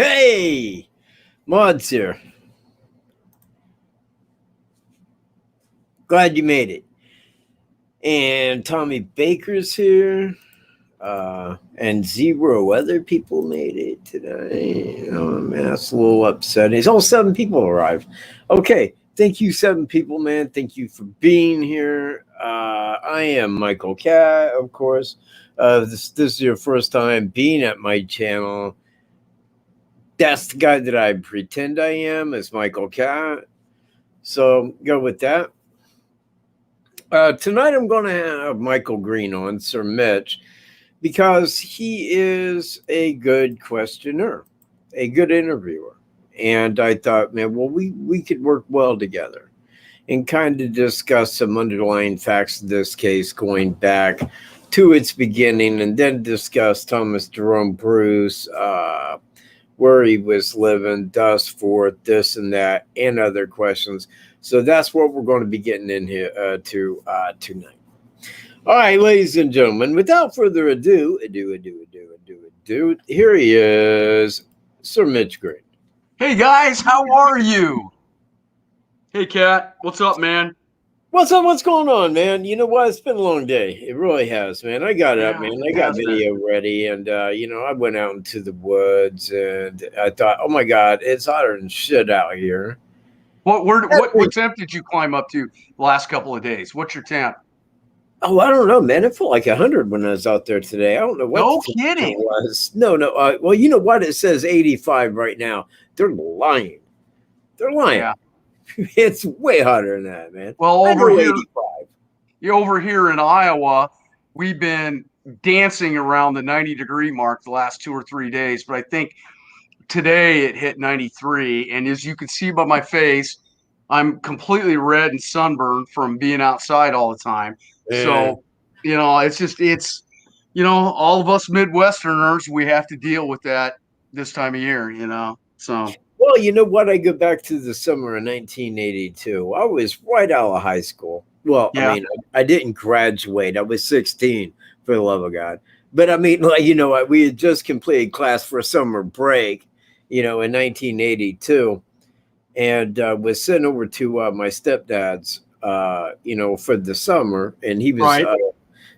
Hey, Mods here. Glad you made it. And Tommy Baker's here. And 0 other people made it today. Oh, man, that's a little upsetting. It's all 7 people arrived. Okay, thank you, 7 people, man. Thank you for being here. I am Michael Cat, of course. This is your first time being at my channel. That's the guy that I pretend I am, is Michael Cat. So go with that. Tonight I'm going to have Michael Green on, Sir Mitch, because he is a good questioner, a good interviewer. And I thought, man, well, we could work well together and kind of discuss some underlying facts of this case going back to its beginning, and then discuss Thomas Jerome Bruce, where he was living, thus forth, this and that, and other questions. So that's what we're going to be getting in here tonight. All right, ladies and gentlemen, without further ado, here he is, Sir Mitch Green. Hey, guys, how are you? Hey, Cat, what's up, man? What's up? What's going on, man? You know what? It's been a long day. It really has, man. I got up, man. I got video ready, and, I went out into the woods, and I thought, oh, my God, it's hotter than shit out here. What temp did you climb up to the last couple of days? What's your temp? Oh, I don't know, man. It felt like 100 when I was out there today. I don't know what. No kidding. It was. No. Well, you know what? It says 85 right now. They're lying. Yeah. It's way hotter than that, man. Well, over here in Iowa, we've been dancing around the 90-degree mark the last 2 or 3 days, but I think today it hit 93, and as you can see by my face, I'm completely red and sunburned from being outside all the time. Yeah. So, it's all of us Midwesterners, we have to deal with that this time of year, so. Well, you know what? I go back to the summer of 1982. I was right out of high school. Well, yeah. I mean, I didn't graduate. I was 16, for the love of God. But I mean, we had just completed class for a summer break, in 1982, and was sent over to my stepdad's, for the summer, and he was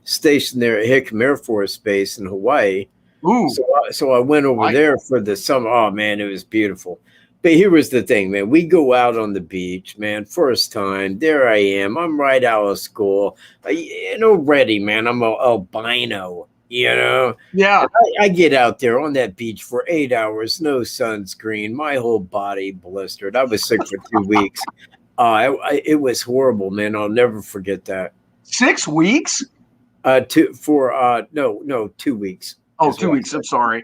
stationed there at Hickam Air Force Base in Hawaii. Ooh. So I went over there for the summer. Oh, man, it was beautiful. But here was the thing, man. We go out on the beach, man. First time. There I am. I'm right out of school. Already, man, I'm an albino, Yeah. I get out there on that beach for 8 hours, no sunscreen, my whole body blistered. I was sick for 2 weeks. It was horrible, man. I'll never forget that. 6 weeks? 2 weeks. Oh, 2 weeks. I'm sorry.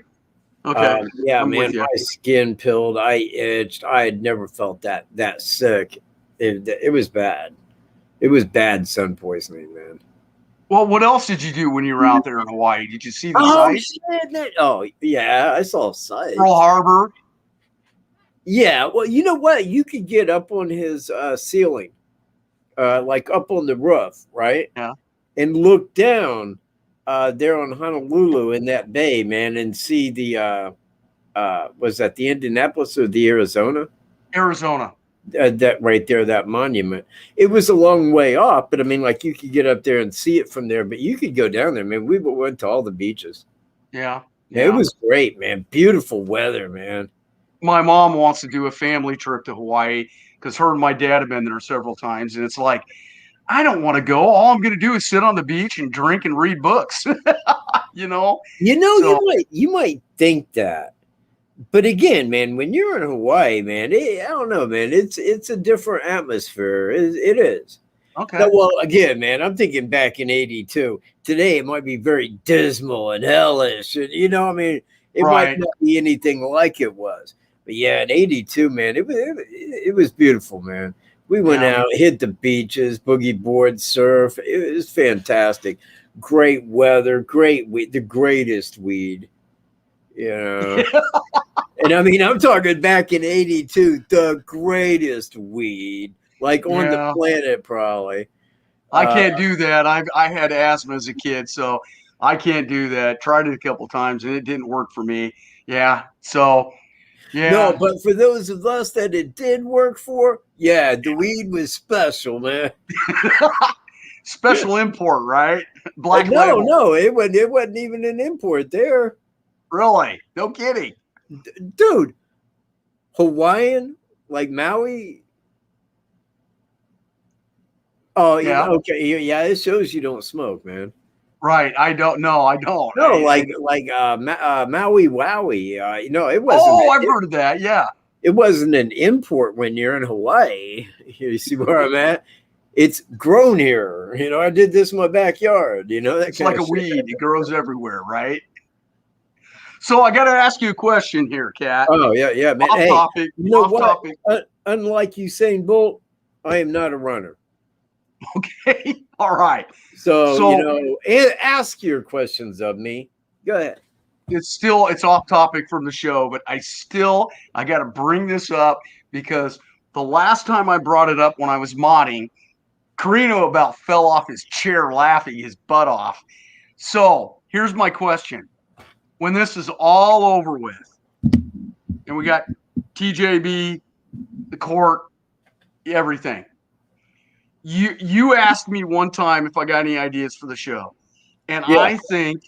Okay. Yeah, man, my skin peeled. I itched. I had never felt that sick. It was bad. It was bad sun poisoning, man. Well, what else did you do when you were out there in Hawaii? Did you see the sights? Yeah, I saw sights. Pearl Harbor. Yeah, well, you know what? You could get up on his ceiling, like up on the roof, right? Yeah. And look down there on Honolulu in that bay, man, and see the was that the Indianapolis or the Arizona? Arizona. That right there, that monument. It was a long way off, but I mean, like, you could get up there and see it from there, but you could go down there, man. We went to all the beaches. Yeah. It was great, man. Beautiful weather, man. My mom wants to do a family trip to Hawaii because her and my dad have been there several times, and it's like, I don't want to go. All I'm going to do is sit on the beach and drink and read books. You might think that. But again, man, when you're in Hawaii, man, I don't know, man. It's a different atmosphere. It is. Okay. Now, well, again, man, I'm thinking back in 82. Today, it might be very dismal and hellish. And, it might not be anything like it was. But, yeah, in 82, man, it was beautiful, man. We went out, hit the beaches, boogie board, surf. It was fantastic. Great weather, great weed, the greatest weed. And I mean, I'm talking back in 82, the greatest weed, like on the planet, probably. I can't do that. I had asthma as a kid, so I can't do that. Tried it a couple times, and it didn't work for me. Yeah. So Yeah. No, but for those of us that it did work for, yeah, the weed was special, man. Special import, right? Black No, label. no, it wasn't even an import there. Really? No kidding. Dude, Hawaiian, like Maui. Oh, Yeah. okay. Yeah, it shows you don't smoke, man. Right. I don't know. I don't. No, like Maui Wowie. It wasn't. Oh, I've heard of that. Yeah. It wasn't an import when you're in Hawaii. You see where I'm at? It's grown here. I did this in my backyard. That It's like a weed. It grows everywhere, right? So I got to ask you a question here, Kat. Oh, yeah, man. Off topic. You know off what? Topic. Unlike Usain Bolt, I am not a runner. Okay. All right. So ask your questions of me. Go ahead. It's off topic from the show, but I got to bring this up because the last time I brought it up when I was modding, Carino about fell off his chair laughing his butt off. So here's my question. When this is all over with, and we got TJB, the court, everything, you asked me one time if I got any ideas for the show. And yeah. I think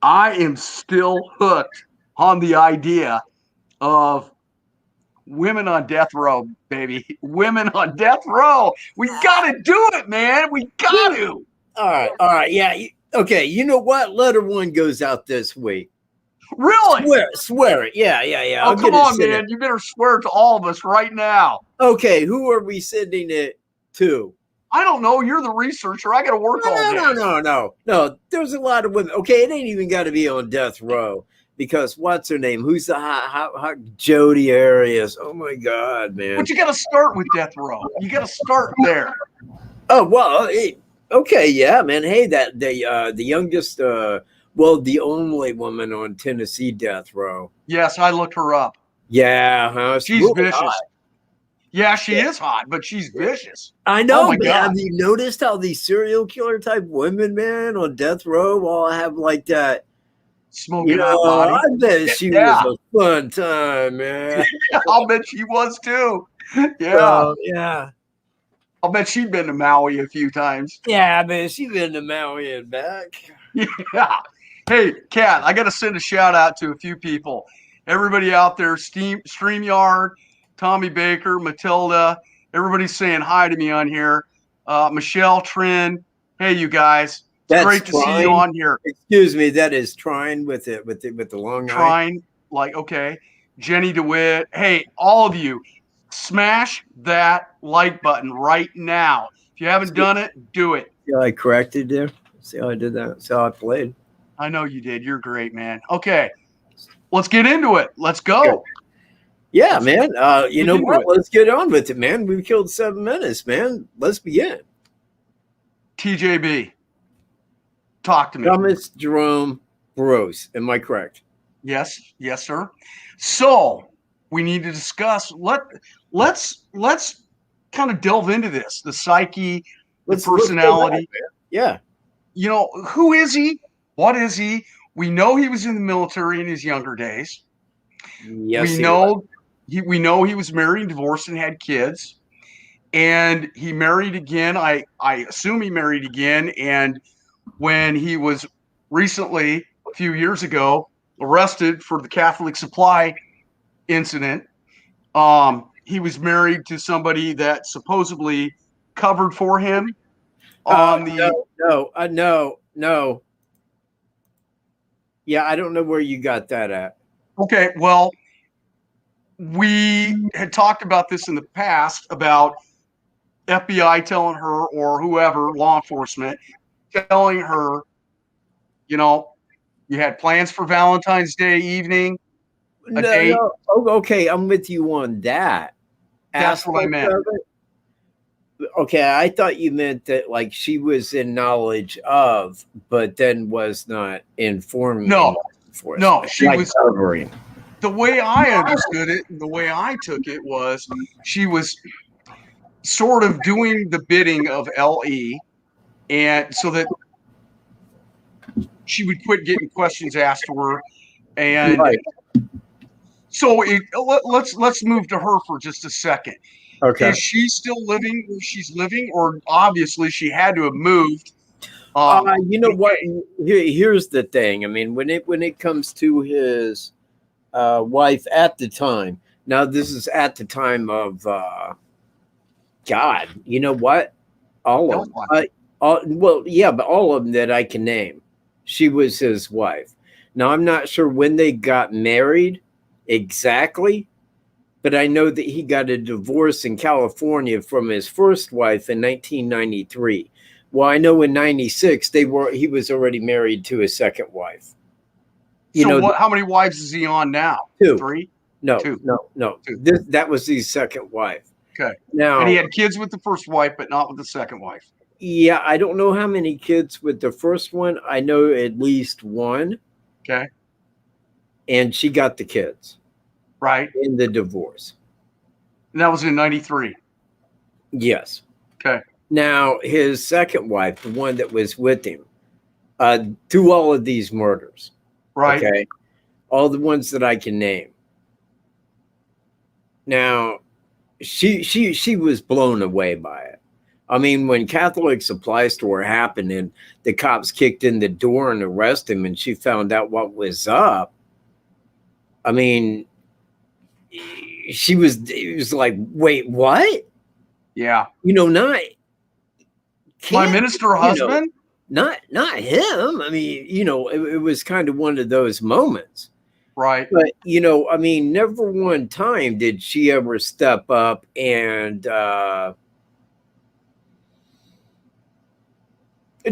I am still hooked on the idea of women on death row, baby. Women on death row. We got to do it, man. We got to. All right. Yeah. Okay. You know what? Letter 1 goes out this week. Really? Swear it. Yeah. Oh, come on, man. You better swear it to all of us right now. Okay. Who are we sending it to? I don't know. You're the researcher. I got to work all day. No. There's a lot of women. Okay. It ain't even got to be on death row because what's her name? Who's the hot Jody Arias? Oh, my God, man. But you got to start with death row. You got to start there. Oh, well, okay. Yeah, man. Hey, the youngest, the only woman on Tennessee death row. Yes, I looked her up. Yeah, huh? She's really vicious. Hot. Yeah, she is hot, but she's vicious. I know. Oh my God. Have you noticed how these serial killer type women, man, on death row all have like that smoking hot body? I bet she was a fun time, man. I'll bet she was too. Yeah. Yeah. I'll bet she'd been to Maui a few times. Yeah, man, she's been to Maui and back. Yeah. Hey, Kat, I got to send a shout out to a few people. Everybody out there, StreamYard, Tommy Baker, Matilda, everybody's saying hi to me on here. Michelle, Trin, hey, you guys. It's great to see you on here. Excuse me, that is Trine with the long Trine, okay. Jenny DeWitt. Hey, all of you, smash that like button right now. If you haven't done it, do it. Yeah, I corrected there. See how I did that? See how I played? I know you did. You're great, man. Okay, let's get into it. Let's go. Yeah, man. You know what? Let's get on with it, man. We've killed 7 minutes, man. Let's begin. TJB, talk to me. Thomas Jerome Burroughs. Am I correct? Yes, sir. So we need to discuss. Let's kind of delve into this. The psyche, the personality. Yeah. Who is he? What is he? We know he was in the military in his younger days. Yes, we know he was married, divorced, and had kids. And he married again. I assume he married again. And when he was recently, a few years ago, arrested for the Catholic Supply incident, he was married to somebody that supposedly covered for him on No. Yeah, I don't know where you got that at. Okay, well, we had talked about this in the past about FBI telling her, or whoever, law enforcement, telling her, you had plans for Valentine's Day evening. No. Okay, I'm with you on that. That's what I meant. Okay, I thought you meant that like she was in knowledge of, but then was not informed. No, she was covering. The way I understood it, the way I took it was she was sort of doing the bidding of LE, and so that she would quit getting questions asked to her, and So let's move to her for just a second. Okay. Is she still living where she's living, or obviously she had to have moved? You know what? Here's the thing. I mean, when it comes to his wife at the time. Now, this is at the time of God. You know what? All of them. Well, yeah, but all of them that I can name. She was his wife. Now, I'm not sure when they got married exactly, but I know that he got a divorce in California from his first wife in 1993. Well, I know in 96 he was already married to his second wife. How many wives is he on now? 2. 3? No, 2. No. 2. That was his second wife. Okay. Now, and he had kids with the first wife, but not with the second wife. Yeah, I don't know how many kids with the first one. I know at least one. Okay. And she got the kids. Right. In the divorce. And that was in 93. Yes. Okay. Now, his second wife, the one that was with him, through all of these murders. Right. Okay. All the ones that I can name. Now, she was blown away by it. I mean, when Catholic Supply Store happened and the cops kicked in the door and arrested him and she found out what was up, I mean, it was like, wait, what? Yeah. Not my minister husband? Not him. I mean, it was kind of one of those moments. Right. But, I mean, never one time did she ever step up and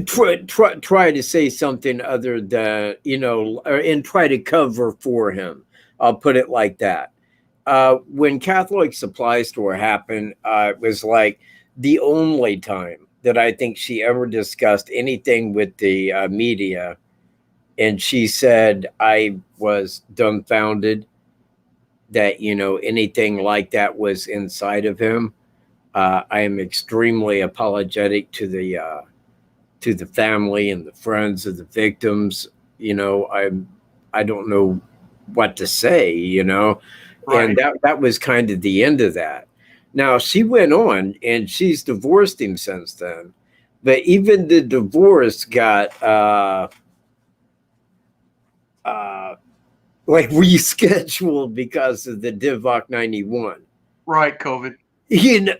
try to say something other than, and try to cover for him. I'll put it like that. When Catholic Supply Store happened, it was like the only time that I think she ever discussed anything with the media. And she said, I was dumbfounded that, anything like that was inside of him. I am extremely apologetic to the family and the friends of the victims. I don't know what to say, Right. And that was kind of the end of that. Now, she went on and she's divorced him since then. But even the divorce got like rescheduled because of the Divock 91. Right, COVID. You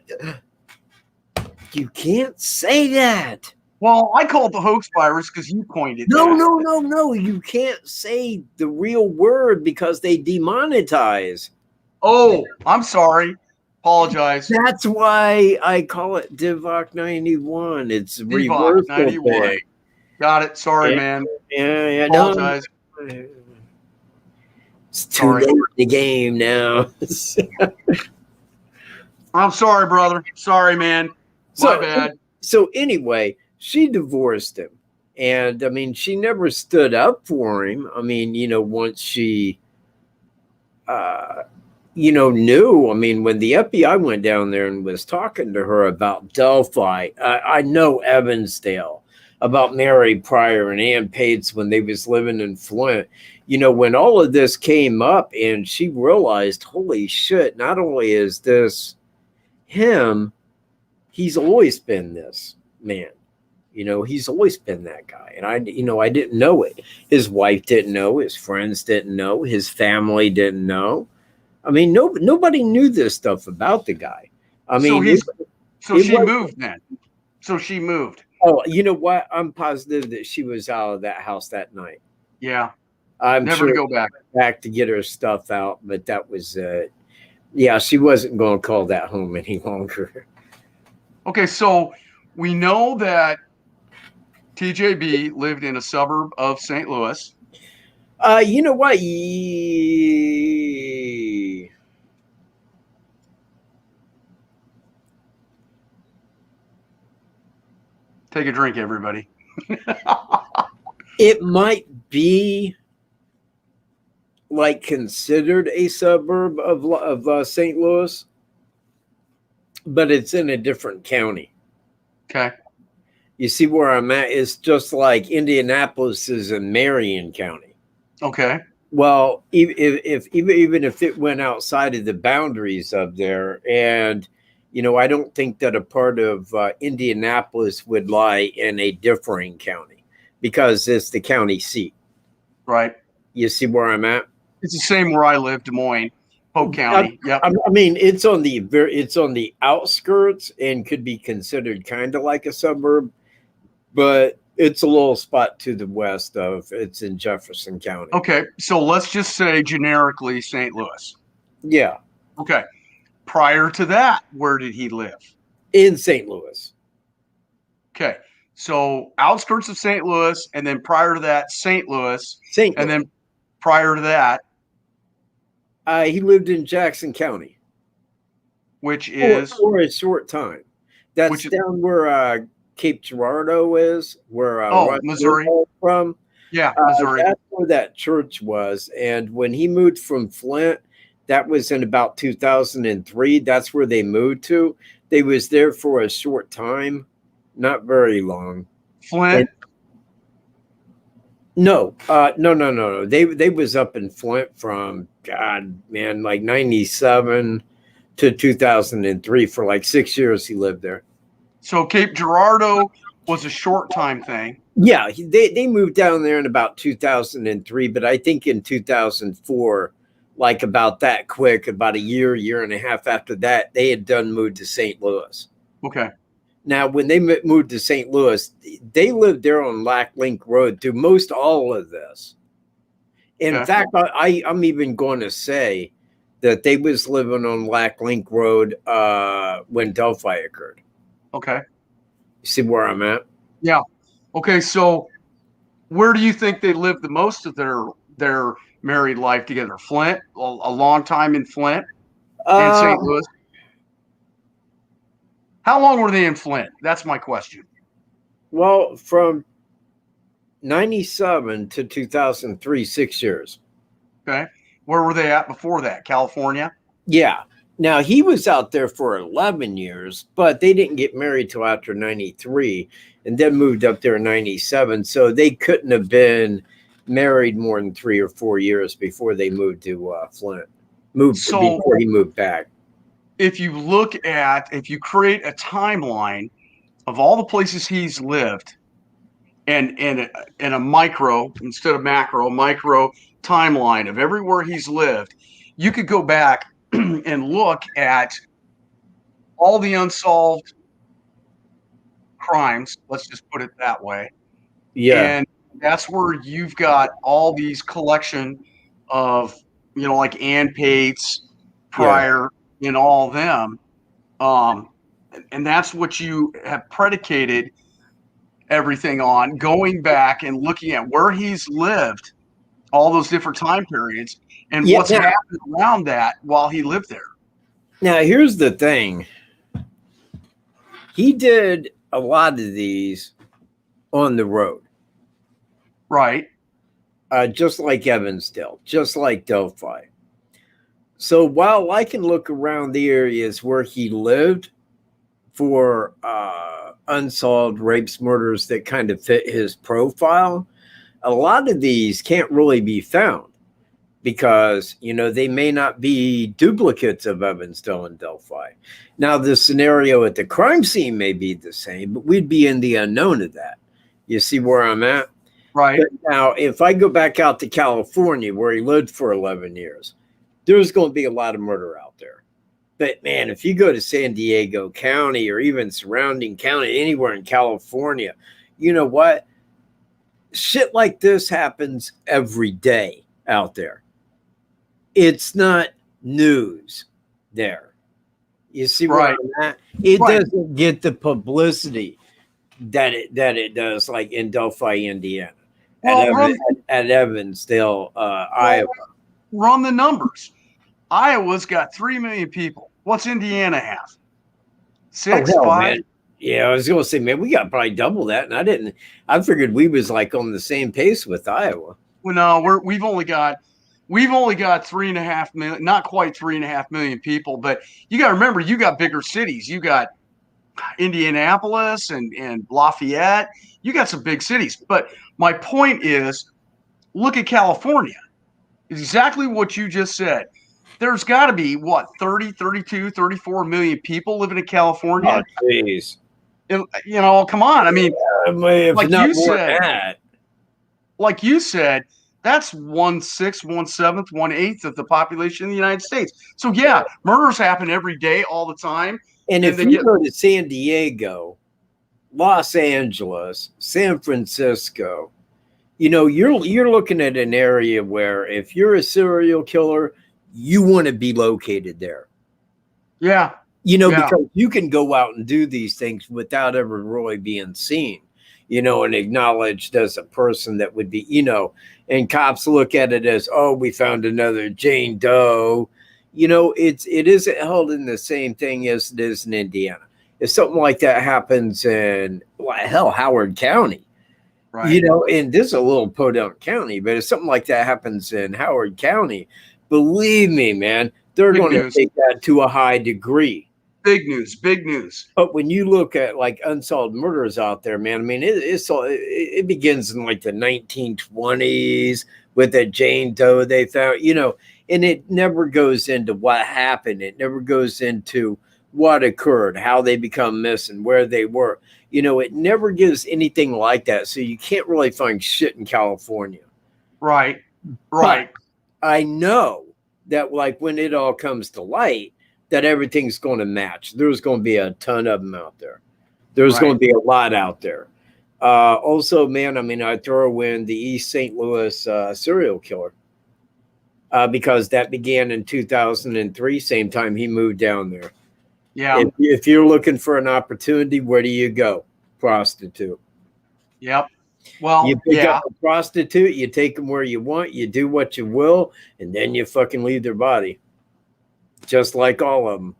can't say that. Well, I call it the hoax virus because you coined it. No. You can't say the real word because they demonetize. Oh, I'm sorry. Apologize. That's why I call it Divock 91. It's Divock 91. Got it. Sorry, man. Yeah. Apologize. No. It's too late in the game now. I'm sorry, brother. Sorry, man. My bad. So anyway, she divorced him. And I mean, she never stood up for him. I mean, once she, knew, I mean, when the FBI went down there and was talking to her about Delphi, I know Evansdale, about Mary Pryor and Ann Pates when they was living in Flint, when all of this came up and she realized, holy shit, not only is this him, he's always been this man. He's always been that guy. And I didn't know it. His wife didn't know. His friends didn't know. His family didn't know. I mean, nobody knew this stuff about the guy. I mean, so she moved then. So she moved. Oh, you know what? I'm positive that she was out of that house that night. Yeah. I'm never sure to go back to get her stuff out, but that was yeah, she wasn't going to call that home any longer. Okay, so we know that TJB lived in a suburb of St. Louis. You know what? Take a drink, everybody. It might be like considered a suburb of St. Louis, but it's in a different county. Okay. You see where I'm at? It's just like Indianapolis is in Marion County. Okay. Well, even if it went outside of the boundaries of there, and I don't think that a part of Indianapolis would lie in a differing county because it's the county seat. Right. You see where I'm at? It's the same where I live, Des Moines, Polk County. Yep. I mean, it's on the outskirts and could be considered kind of like a suburb, but it's a little spot to the west of. It's in Jefferson County. Okay, so let's just say generically St. Louis. Yeah. Okay. Prior to that, where did he live? In St. Louis. Okay. So outskirts of St. Louis, and then prior to that, St. Louis. And then prior to that, he lived in Jackson County, which is for a short time. That's down where Cape Girardeau is, where Missouri from. Yeah, Missouri. That's where that church was. And when he moved from Flint, that was in about 2003. That's where they moved to. They was there for a short time, not very long. Flint? No. They was up in Flint from like 97 to 2003 for like 6 years. He lived there. So Cape Girardeau was a short time thing. Yeah, they moved down there in about 2003, but I think in 2004, like about that quick, about a year and a half after that, they had moved to St. Louis. Okay. Now, when they moved to St. Louis, they lived there on Lack Link Road through most all of this. In fact, I'm even going to say that they was living on Lack Link Road when Delphi occurred. Okay. You see where I'm at? Yeah. Okay, so where do you think they lived the most of their married life together? Flint, a long time in Flint and St. Louis. How long were they in Flint? That's my question. Well, from 97 to 2003, 6 years. Okay. Where were they at before that? California? Yeah. Now, he was out there for 11 years, but they didn't get married till after 93 and then moved up there in 97. So they couldn't have been married more than 3 or 4 years before they moved to Flint. Before he moved back. If you create a timeline of all the places he's lived and in a micro instead of micro timeline of everywhere he's lived, you could go back and look at all the unsolved crimes. Let's just put it that way. Yeah. And that's where you've got all these collection of, like Ann Pates, Pryor, and all them. And that's what you have predicated everything on, going back and looking at where he's lived, all those different time periods, and what's happened around that while he lived there. Now, here's the thing. He did a lot of these on the road. Right. Just like Evansdale, just like Delphi. So while I can look around the areas where he lived for unsolved rapes, murders that kind of fit his profile, a lot of these can't really be found because, they may not be duplicates of Evansdale and Delphi. Now, the scenario at the crime scene may be the same, but we'd be in the unknown of that. You see where I'm at? Right. But now, if I go back out to California, where he lived for 11 years, there's going to be a lot of murder out there. But man, if you go to San Diego County or even surrounding county, anywhere in California, you know what? Shit like this happens every day out there. It's not news there. You see where I'm at? It doesn't get the publicity that it does, like in Delphi, Indiana, at Evansdale, Iowa. Run the numbers. Iowa's got 3 million people. What's Indiana have? 6, 5? Man. Yeah, I was going to say, man, we got probably double that, and I figured we was like on the same pace with Iowa. Well, no, we've only got 3.5 million, not quite 3.5 million people, but you got to remember, you got bigger cities. You got Indianapolis and Lafayette. You got some big cities. But my point is, look at California. Exactly what you just said. There's got to be, what, 30, 32, 34 million people living in California? Oh, jeez. Come on. I mean, if not more than that. Like you said, that's 1/6, 1/7, 1/8 of the population of the United States. So yeah, murders happen every day, all the time. And if you go to San Diego, Los Angeles, San Francisco, you're looking at an area where if you're a serial killer, you want to be located there. Yeah. Because you can go out and do these things without ever really being seen, and acknowledged as a person that would be, and cops look at it as, oh, we found another Jane Doe. It isn't held in the same thing as it is in Indiana. If something like that happens in, Howard County, right. And this is a little podunk county, but if something like that happens in Howard County, believe me, man, they're going to take that to a high degree. Big news. But when you look at like unsolved murders out there, man, I mean, it begins in like the 1920s with a Jane Doe they found, and it never goes into what happened. It never goes into what occurred, how they become missing, where they were. It never gives anything like that. So you can't really find shit in California. Right. But I know that like when it all comes to light, that everything's going to match. There's going to be a ton of them out there. There's going to be a lot out there. Also, man, I mean, I throw in the East St. Louis serial killer because that began in 2003, same time he moved down there. Yeah. If you're looking for an opportunity, where do you go? Prostitute. Yep. Well, you pick up a prostitute, you take them where you want, you do what you will, and then you fucking leave their body. Just like all of them.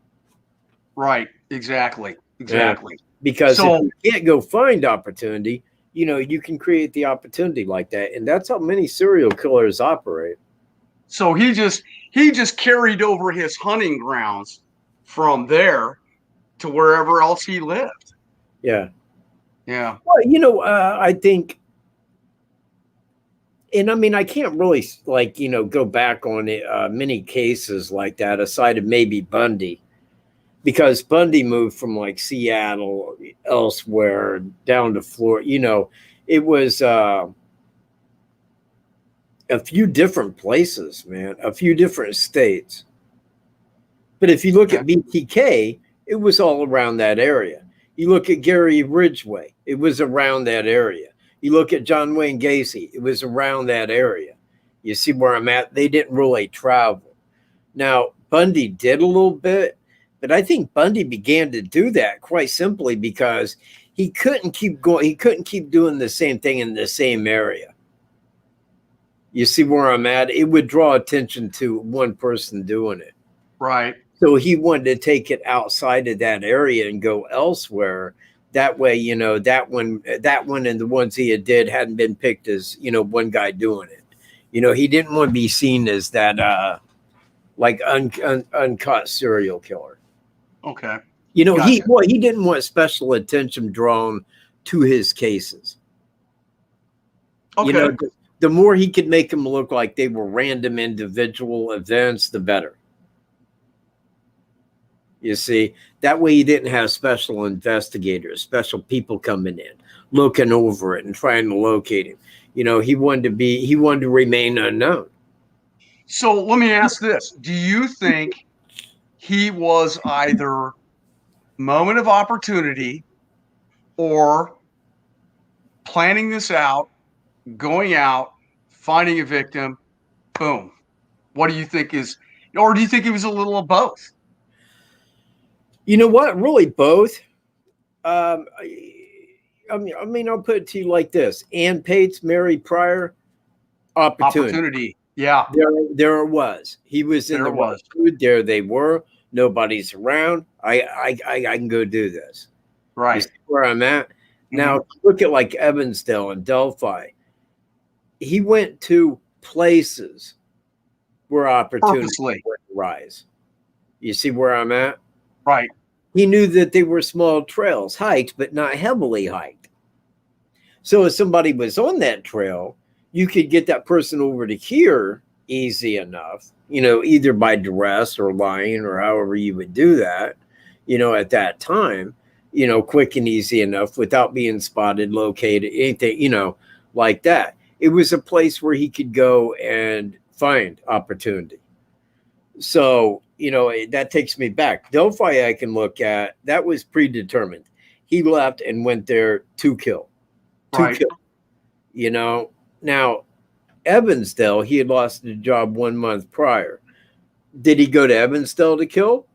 Right. Exactly. Yeah. Because if you can't go find opportunity, you can create the opportunity like that. And that's how many serial killers operate. So he just carried over his hunting grounds from there to wherever else he lived. Yeah. Yeah. Well, I think, and I mean, I can't really go back on it, many cases like that aside of maybe Bundy, because Bundy moved from like Seattle, elsewhere down to Florida. It was a few different places, man, a few different states. But if you look at BTK, it was all around that area. You look at Gary Ridgway, it was around that area. You look at John Wayne Gacy, it was around that area. You see where I'm at? They didn't really travel. Now, Bundy did a little bit, but I think Bundy began to do that quite simply because he couldn't keep going. He couldn't keep doing the same thing in the same area. You see where I'm at? It would draw attention to one person doing it. Right. So he wanted to take it outside of that area and go elsewhere. That way, that one and the ones he did hadn't been picked as, one guy doing it. He didn't want to be seen as that uncut serial killer. Okay. Gotcha. He didn't want special attention drawn to his cases. Okay. The more he could make them look like they were random individual events, the better. You see, that way you didn't have special investigators, special people coming in, looking over it and trying to locate him. He wanted to remain unknown. So let me ask this. Do you think he was either moment of opportunity or planning this out, going out, finding a victim, boom? What do you think or do you think it was a little of both? You know what? Really, both. I mean, I'll put it to you like this: Ann Pates, Mary Pryor, opportunity. Yeah, there it was. He was in the right food. There they were. Nobody's around. I can go do this. Right. You see where I'm at? Mm-hmm. Now look at like Evansdale and Delphi. He went to places where opportunity would rise. You see where I'm at? Right. He knew that they were small trails, hiked, but not heavily hiked. So if somebody was on that trail, you could get that person over to here easy enough, either by duress or lying or however you would do that, at that time, quick and easy enough without being spotted, located, anything, like that. It was a place where he could go and find opportunity. So, that takes me back. Delphi, I can look at, that was predetermined. He left and went there to kill. Right. Now, Evansdale, he had lost the job 1 month prior. Did he go to Evansdale to kill?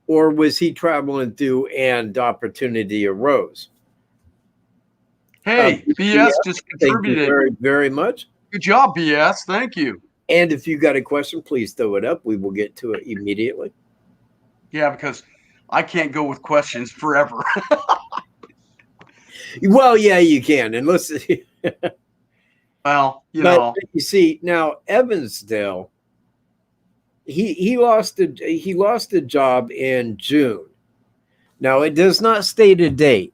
Or was he traveling through and opportunity arose? Hey, BS just contributed. Thank you very, very much. Good job, BS. Thank you. And if you got a question, please throw it up. We will get to it immediately. Yeah, because I can't go with questions forever. Well, yeah, you can. And listen. Well, you see, now Evansdale, he lost a job in June. Now it does not state a date,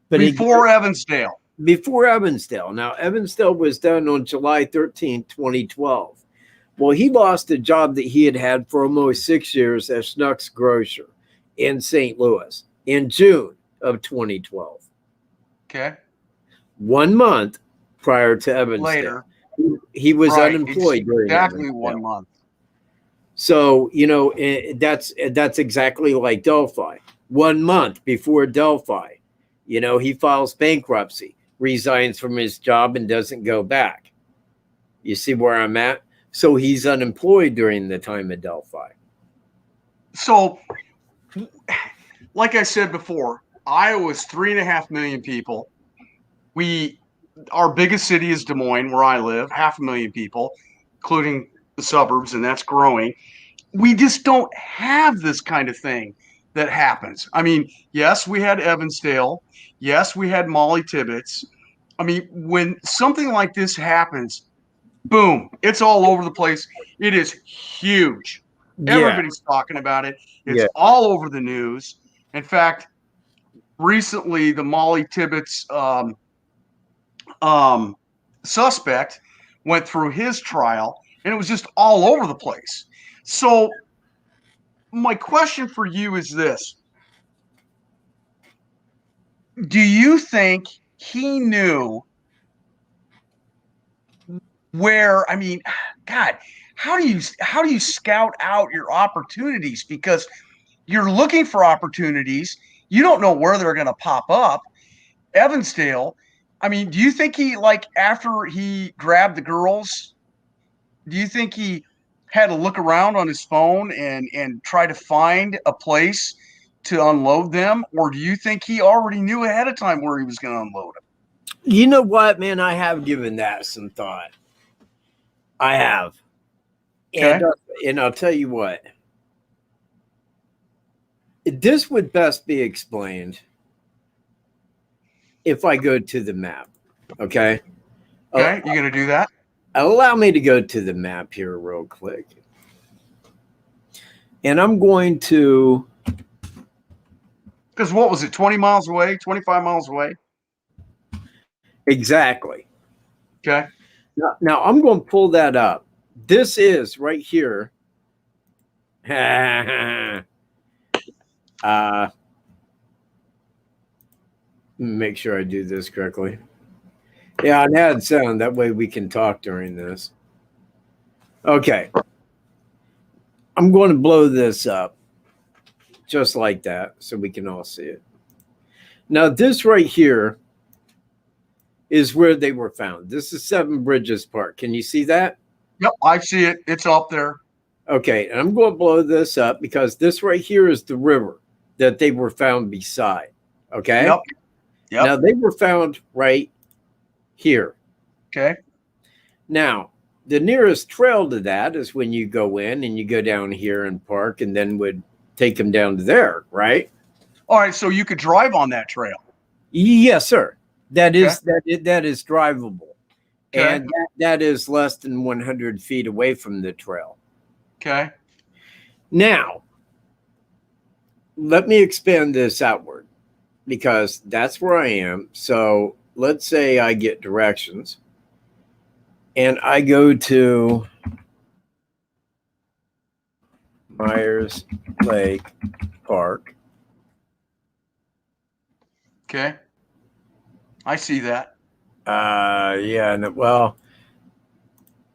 but before Evansdale. Before Evansdale. Now Evansdale was done on July 13th, 2012. Well, he lost a job that he had for almost 6 years at Schnucks Grocer in St. Louis in June of 2012. Okay. 1 month prior to Evansdale. Later. He was unemployed during exactly 1 month. So, that's exactly like Delphi. 1 month before Delphi, he files bankruptcy, resigns from his job, and doesn't go back. You see where I'm at? So he's unemployed during the time of Delphi. So, like I said before, Iowa's 3.5 million people. Our biggest city is Des Moines, where I live, 500,000 people, including the suburbs, and that's growing. We just don't have this kind of thing that happens. I mean, yes, we had Evansdale. Yes, we had Molly Tibbetts. I mean, when something like this happens, boom, it's all over the place. It is huge. Yeah. Everybody's talking about it. It's all over the news. In fact, recently the Molly Tibbetts suspect went through his trial, and it was just all over the place. So my question for you is this. Do you think he knew where, I mean, God, how do you scout out your opportunities? Because you're looking for opportunities. You don't know where they're going to pop up. Evansdale, I mean, do you think he, like, after he grabbed the girls, do you think he had to look around on his phone and try to find a place to unload them? Or do you think he already knew ahead of time where he was going to unload them? You know what, man? I have given that some thought. I have. Okay. And I'll tell you what. This would best be explained if I go to the map. Okay? Okay, you going to do that? Allow me to go to the map here real quick. And I'm going to... Because what was it, 20 miles away, 25 miles away? Exactly. Okay. Now I'm going to pull that up. This is right here. Make sure I do this correctly. Yeah, and add sound. That way we can talk during this. Okay. I'm going to blow this up just like that so we can all see it. Now, this right here is where they were found. This is Seven Bridges Park. Can you see that? Yep, I see it. It's up there. Okay, and I'm going to blow this up because this right here is the river that they were found beside. Okay? Yep. Now, they were found right here. Okay. Now, the nearest trail to that is when you go in and you go down here and park and then would take them down to there, right? All right, so you could drive on that trail. Yes, sir. That is drivable. Okay. And that is less than 100 feet away from the trail. Okay. Now, let me expand this outward because that's where I am. So let's say I get directions and I go to Myers Lake Park. Okay. I see that. Yeah, well,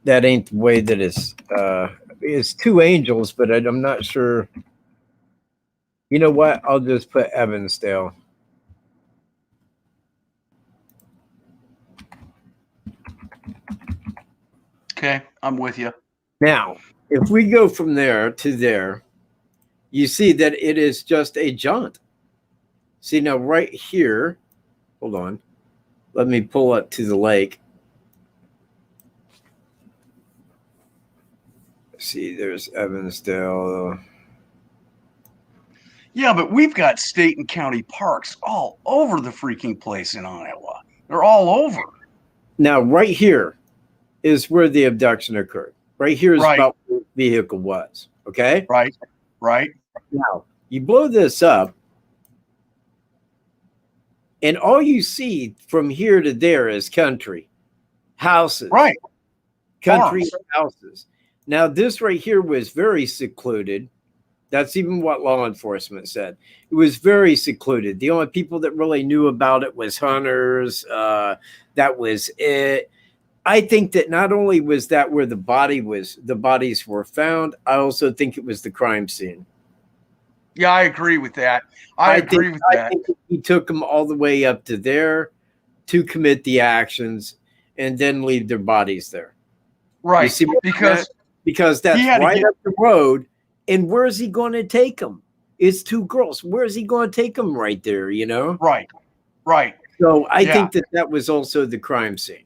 that ain't the way that it's two angels, but I'm not sure. You know what? I'll just put Evansdale. Okay, I'm with you. Now, if we go from there to there, you see that it is just a jaunt. See, now right here, hold on. Let me pull up to the lake. See, there's Evansdale. Yeah, but we've got state and county parks all over the freaking place in Iowa. They're all over. Now, right here is where the abduction occurred. Right here is about where the vehicle was. Okay? Right, right. Now, you blow this up, and all you see from here to there is country, houses. Right. Country houses. Now, this right here was very secluded. That's even what law enforcement said. It was very secluded. The only people that really knew about it was hunters. That was it. I think that not only was that where the bodies were found, I also think it was the crime scene. Yeah, I agree with that. I think he took them all the way up to there to commit the actions and then leave their bodies there. Right. You see because that's right up the road. And where's he going to take them? It's two girls. Where's he going to take them right there, you know? Right, right. So I think that was also the crime scene.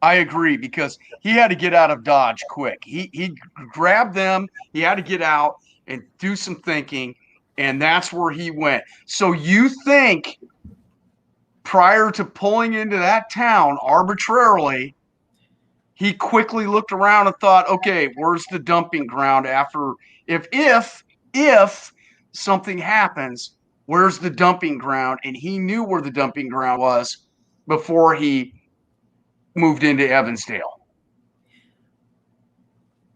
I agree, because he had to get out of Dodge quick. He grabbed them. He had to get out and do some thinking, and that's where he went. So you think prior to pulling into that town arbitrarily, he quickly looked around and thought, okay, where's the dumping ground after if something happens, where's the dumping ground? And he knew where the dumping ground was before he moved into Evansdale.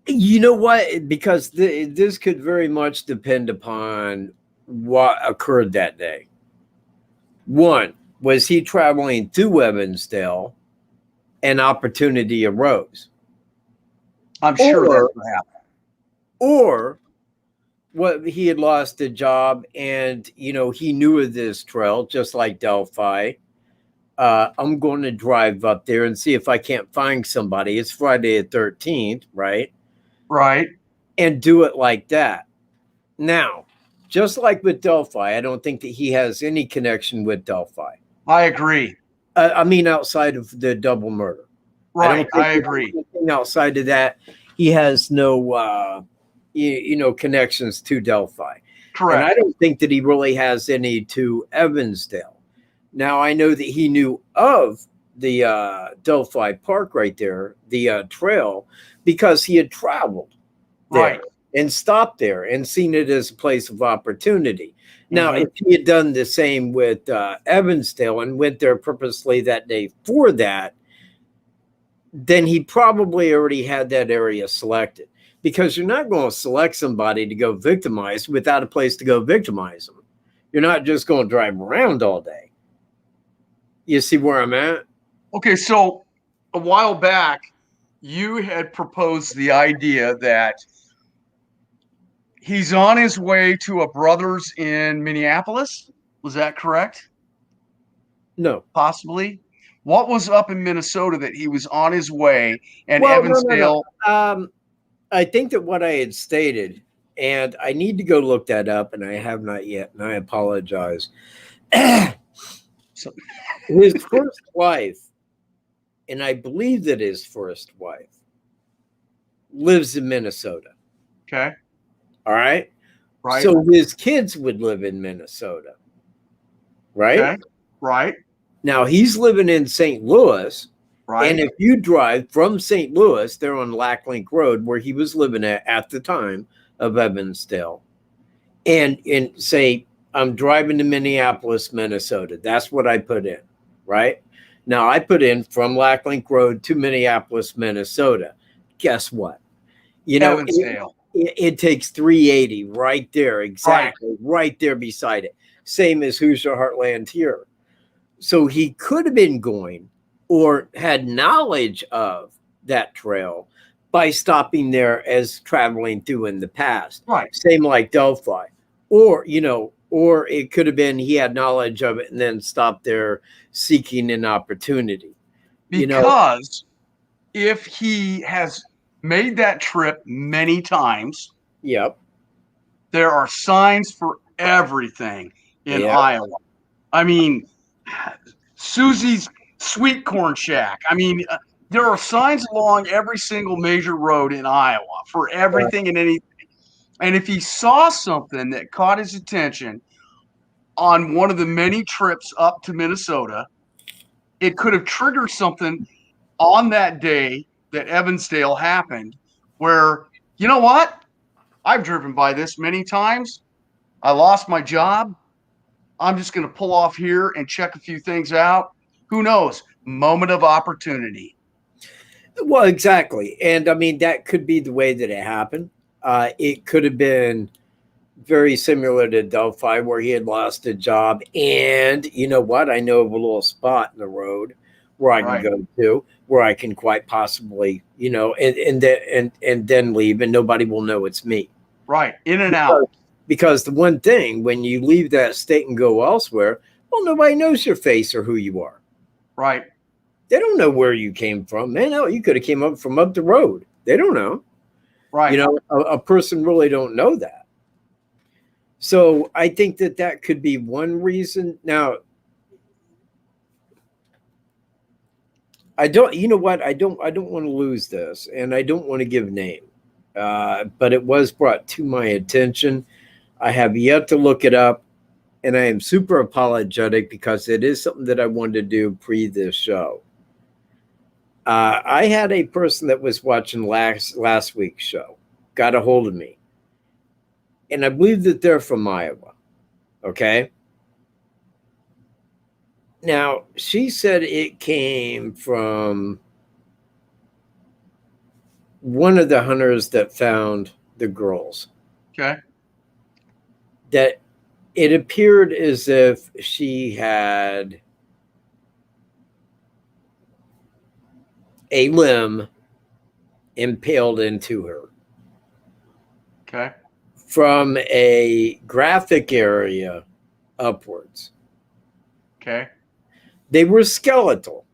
You know what? Because this could very much depend upon what occurred that day. One, was he traveling to Evansdale? An opportunity arose. I'm sure that's what happened. Or what, he had lost a job and, you know, he knew of this trail, just like Delphi. I'm going to drive up there and see if I can't find somebody. It's Friday the 13th, right? Right. And do it like that. Now, just like with Delphi, I don't think that he has any connection with Delphi. I agree. I mean, outside of the double murder. Right. I agree. Outside of that, he has no, connections to Delphi. Correct. And I don't think that he really has any to Evansdale. Now, I know that he knew of the Delphi Park right there, the trail, because he had traveled there and stopped there and seen it as a place of opportunity. Now, if he had done the same with Evansdale and went there purposely that day for that, then he probably already had that area selected, because you're not going to select somebody to go victimize without a place to go victimize them. You're not just going to drive around all day. You see where I'm at? Okay, so a while back, you had proposed the idea that he's on his way to a brother's in Minneapolis. Was that correct? No. Possibly. What was up in Minnesota that he was on his way and Evansdale? No. I think that what I had stated, and I need to go look that up, and I have not yet, and I apologize. His first wife, and I believe that his first wife, lives in Minnesota. Okay. All right. Right. So his kids would live in Minnesota. Right. Okay. Right. Now he's living in St. Louis. Right. And if you drive from St. Louis, they're on Lacklink Road, where he was living at the time of Evansdale, and say, I'm driving to Minneapolis, Minnesota. That's what I put in. Right. Now I put in from Lacklink Road to Minneapolis, Minnesota. Guess what? You know, Evansdale. it takes 380 right there, exactly, right there beside it. Same as Hoosier Heartland here. So he could have been going or had knowledge of that trail by stopping there as traveling through in the past. Right. Same like Delphi. Or, or it could have been he had knowledge of it and then stopped there seeking an opportunity. Because if he has made that trip many times, yep, there are signs for everything in Iowa. I mean, Susie's Sweet Corn Shack. I mean, there are signs along every single major road in Iowa for everything and anything. And if he saw something that caught his attention on one of the many trips up to Minnesota, it could have triggered something on that day that Evansdale happened where, you know what? I've driven by this many times. I lost my job. I'm just going to pull off here and check a few things out. Who knows? Moment of opportunity. Well, exactly. And I mean, that could be the way that it happened. It could have been very similar to Delphi where he had lost a job. And you know what? I know of a little spot in the road where I can go to, where I can quite possibly, and then leave and nobody will know it's me. Right. In and out. Because the one thing, when you leave that state and go elsewhere, well, nobody knows your face or who you are. Right. They don't know where you came from. Man, no, you could have came up from up the road. They don't know. Right. A person really don't know that. So I think that could be one reason. Now, I don't want to lose this, and I don't want to give name, but it was brought to my attention. I have yet to look it up, and I am super apologetic because it is something that I wanted to do pre this show. I had a person that was watching last week's show, got a hold of me, and I believe that they're from Iowa. Okay. Now, she said it came from one of the hunters that found the girls. Okay. That it appeared as if she had a limb impaled into her. Okay. From a graphic area upwards. Okay. They were skeletal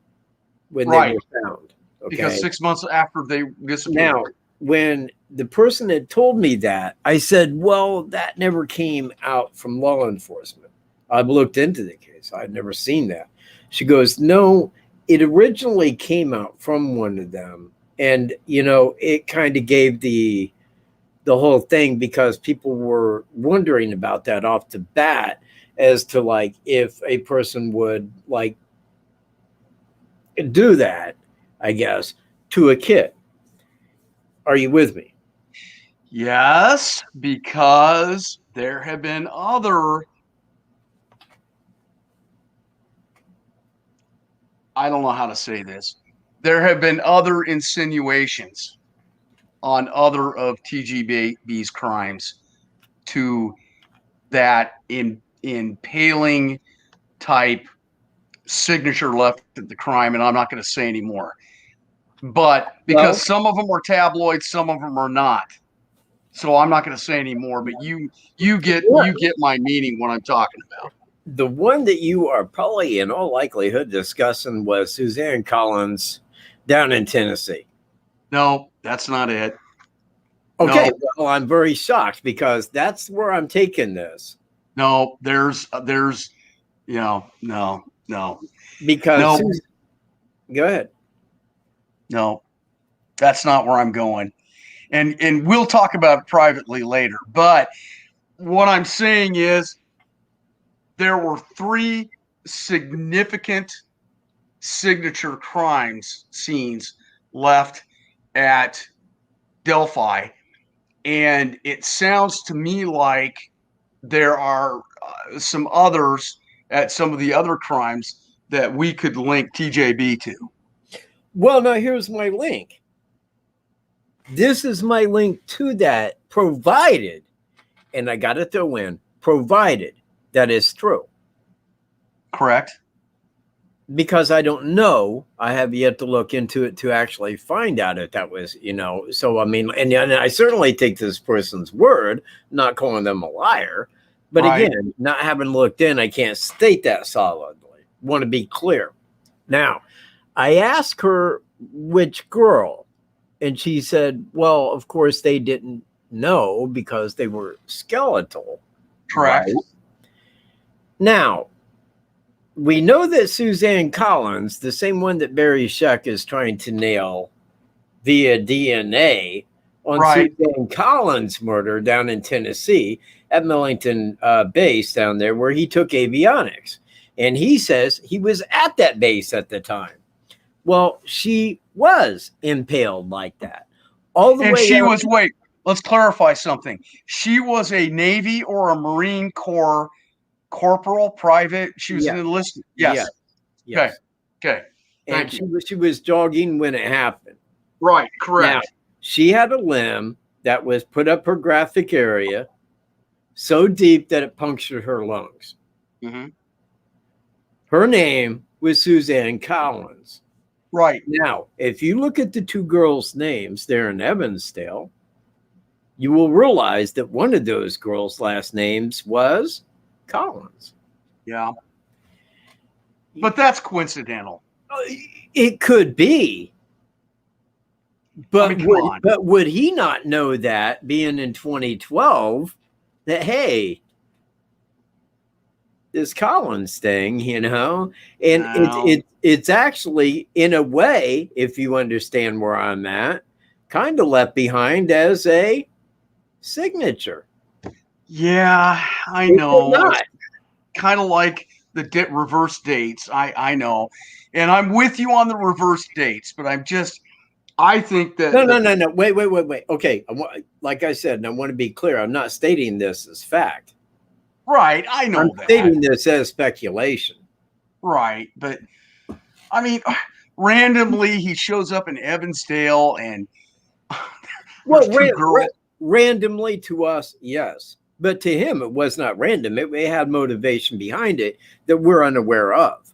when they were found. Okay? Because 6 months after they disappeared. Now, when the person had told me that, I said, well, that never came out from law enforcement. I've looked into the case. I'd never seen that. She goes, no, it originally came out from one of them. And, it kind of gave the whole thing because people were wondering about that off the bat as to like if a person would like do that, I guess, to a kid. Are you with me? Yes, because there have been other, I don't know how to say this. There have been other insinuations on other of TGB's crimes to that impaling type signature left at the crime, and I'm not going to say anymore. But because some of them are tabloids, some of them are not. So I'm not going to say anymore, but you get my meaning what I'm talking about. The one that you are probably in all likelihood discussing was Suzanne Collins down in Tennessee. No, that's not it. Okay, no. Well, I'm very shocked because that's where I'm taking this. No, there's no. Because go ahead. No, that's not where I'm going. And we'll talk about it privately later. But what I'm saying is there were 3 significant signature crimes scenes left at Delphi. And it sounds to me like there are some others at some of the other crimes that we could link TJB to. Well, now here's my link. This is my link to that, provided, and I got to throw in, provided that is true. Correct. Because I don't know, I have yet to look into it to actually find out if that was, so I mean, and I certainly take this person's word, not calling them a liar. But again, not having looked in, I can't state that solidly. Want to be clear. Now, I asked her which girl, and she said, well, of course, they didn't know because they were skeletal. Correct. Right? Now, we know that Suzanne Collins, the same one that Barry Scheck is trying to nail via DNA on Suzanne Collins' murder down in Tennessee at Millington base down there where he took avionics. And he says he was at that base at the time. Well, she was impaled like that. All the and way she was, wait, let's clarify something. She was a Navy or a Marine Corps corporal, private. She was enlisted. Yes. Yes. Okay. And she was jogging when it happened. Right. Correct. Now, she had a limb that was put up her graphic area so deep that it punctured her lungs. Mm-hmm. Her name was Suzanne Collins. Right. Now, if you look at the two girls' names there in Evansdale, you will realize that one of those girls' last names was Collins. Yeah. But that's coincidental. It could be. But, would he not know that, being in 2012, that, hey, this Collins thing, and it's actually, in a way, if you understand where I'm at, kind of left behind as a signature. Yeah, I know. It's kind of like the reverse dates. I know. And I'm with you on the reverse dates, but I think that no. Wait. Okay, like I said, and I want to be clear, I'm not stating this as fact. Right, I know I'm that. stating this as speculation. Right, but I mean, randomly he shows up in Evansdale, and well, randomly to us, yes, but to him it was not random. It had motivation behind it that we're unaware of.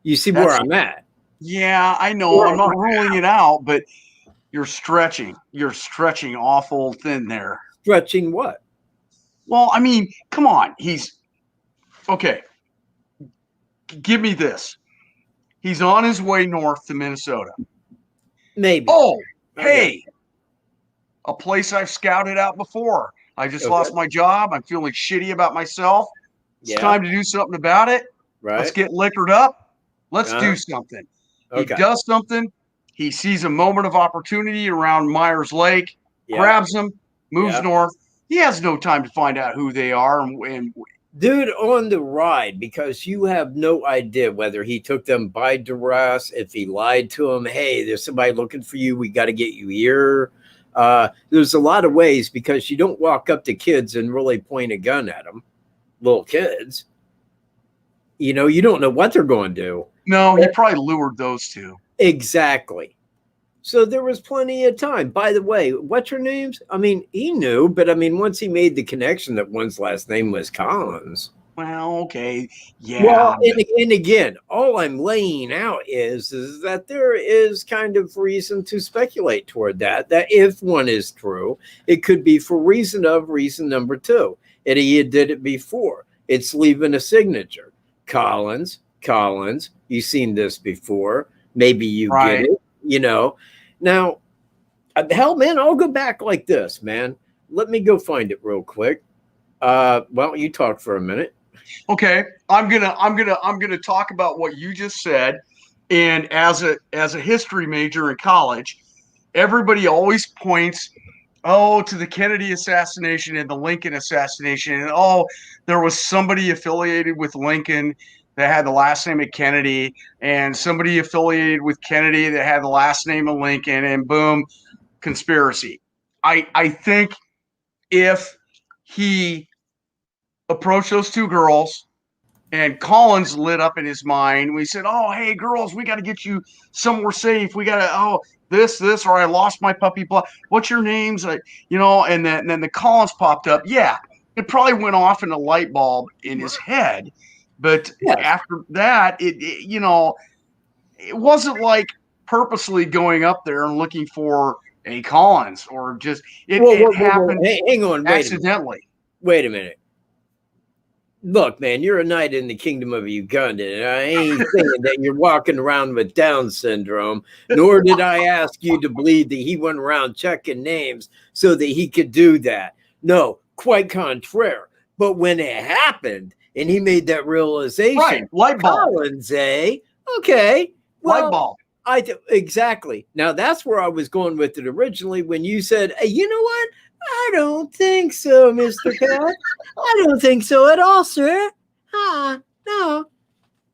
You see where I'm at? Yeah, I know. I'm not ruling it out, but you're stretching. You're stretching awful thin there. Stretching what? Well, I mean, come on. He's okay. Give me this. He's on his way north to Minnesota. Maybe. Oh, hey, a place I've scouted out before. I just lost my job. I'm feeling shitty about myself. It's time to do something about it. Right. Let's get liquored up. Let's do something. He does something. He sees a moment of opportunity around Myers Lake, grabs them, moves north. He has no time to find out who they are. And dude, on the ride, because you have no idea whether he took them by duress, if he lied to them, hey, there's somebody looking for you, we got to get you here. There's a lot of ways, because you don't walk up to kids and really point a gun at them, little kids. You don't know what they're going to do. No, he probably lured those two. Exactly. So there was plenty of time. By the way, what's your names? I mean, he knew, but I mean, once he made the connection that one's last name was Collins. Well, okay. Yeah. Well, and again, all I'm laying out is that there is kind of reason to speculate toward that if one is true, it could be for reason number two. And he did it before. It's leaving a signature. Collins, you've seen this before. Maybe you get it. Now, hell, man, I'll go back like this, man. Let me go find it real quick. Well, you talk for a minute. Okay, I'm gonna talk about what you just said. And as a history major in college, everybody always points, to the Kennedy assassination and the Lincoln assassination, and there was somebody affiliated with Lincoln that had the last name of Kennedy, and somebody affiliated with Kennedy that had the last name of Lincoln, and boom, conspiracy. I think if he approached those two girls, And Collins lit up in his mind. We said, "Oh, hey, girls, we got to get you somewhere safe. We got to, this, or I lost my puppy. Blah. What's your names?" And then the Collins popped up. Yeah, it probably went off in a light bulb in his head. But after that, it wasn't like purposely going up there and looking for a Collins or just it happened hang on, accidentally. Wait a minute. Look, man, you're a knight in the kingdom of Uganda, and I ain't saying that you're walking around with Down syndrome, nor did I ask you to believe that he went around checking names so that he could do that. No, quite contrary. But when it happened and he made that realization, right, light bulb. Collins, okay, well, light bulb. Exactly. Now that's where I was going with it originally when you said, hey, you know what? I don't think so, Mr. Cat. I don't think so at all, sir. No.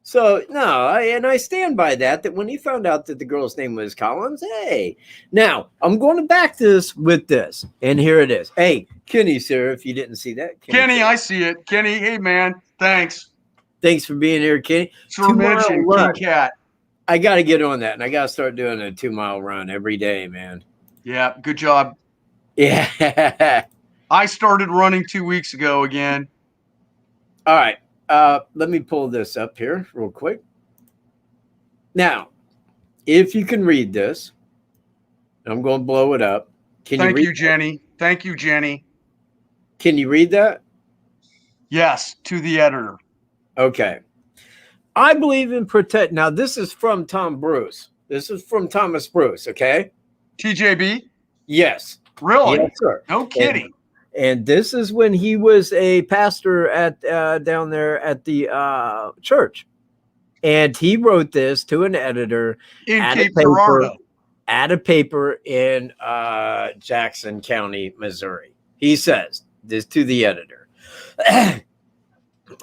So, no, I stand by that when he found out that the girl's name was Collins, hey. Now, I'm going to back this with this, and here it is. Hey, Kenny, sir, if you didn't see that. Kenny, I see it. Kenny, hey, man, thanks. Thanks for being here, Kenny. Sir Mitch and King Cat. I got to get on that, and I got to start doing a 2-mile run every day, man. Yeah, good job. Yeah. I started running 2 weeks ago again. All right. Let me pull this up here real quick. Now, if you can read this, I'm going to blow it up. Thank you, Jenny. Thank you, Jenny. Can you read that? Yes, to the editor. Okay. I believe in protect. Now, this is from Tom Bruce. This is from Thomas Bruce, okay? TJB? Yes. Really? Yes, sir. No kidding. And this is when he was a pastor at down there at the church. And he wrote this to an editor in Cape Girardeau. At a paper in Jackson County, Missouri. He says this to the editor.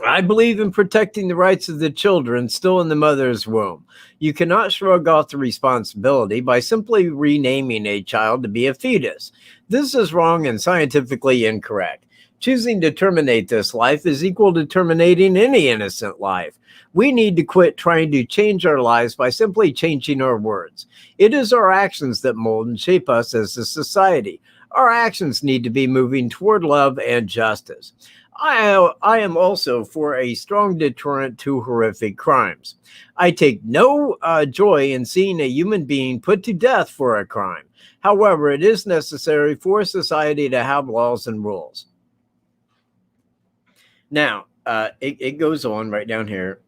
I believe in protecting the rights of the children still in the mother's womb. You cannot shrug off the responsibility by simply renaming a child to be a fetus. This is wrong and scientifically incorrect. Choosing to terminate this life is equal to terminating any innocent life. We need to quit trying to change our lives by simply changing our words. It is our actions that mold and shape us as a society. Our actions need to be moving toward love and justice. I am also for a strong deterrent to horrific crimes. I take no joy in seeing a human being put to death for a crime. However, it is necessary for society to have laws and rules. Now, it goes on right down here.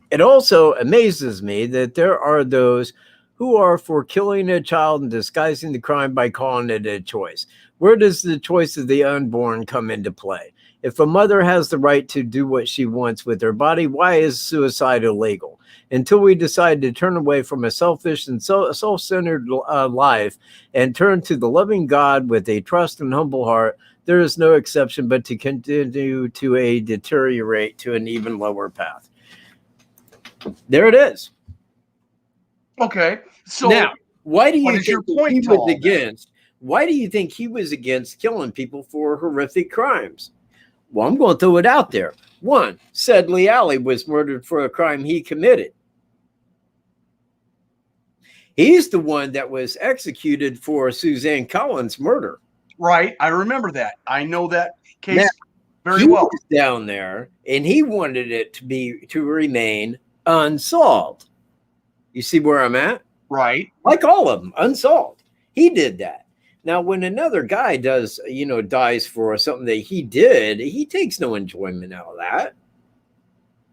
It also amazes me that there are those who are for killing a child and disguising the crime by calling it a choice. Where does the choice of the unborn come into play? If a mother has the right to do what she wants with her body, why is suicide illegal? Until we decide to turn away from a selfish and self-centered life and turn to the loving God with a trust and humble heart, there is no exception but to continue to deteriorate to an even lower path. There it is. Okay. So now, why do you think your point he was against? Why do you think he was against killing people for horrific crimes? Well, I'm going to throw it out there. One, Sedley Alley was murdered for a crime he committed. He's the one that was executed for Suzanne Collins' murder. Right. I remember that. I know that case very well. He was down there, and he wanted it to remain unsolved. You see where I'm at? Right. Like all of them, unsolved. He did that. Now, when another guy dies for something that he did, he takes no enjoyment out of that.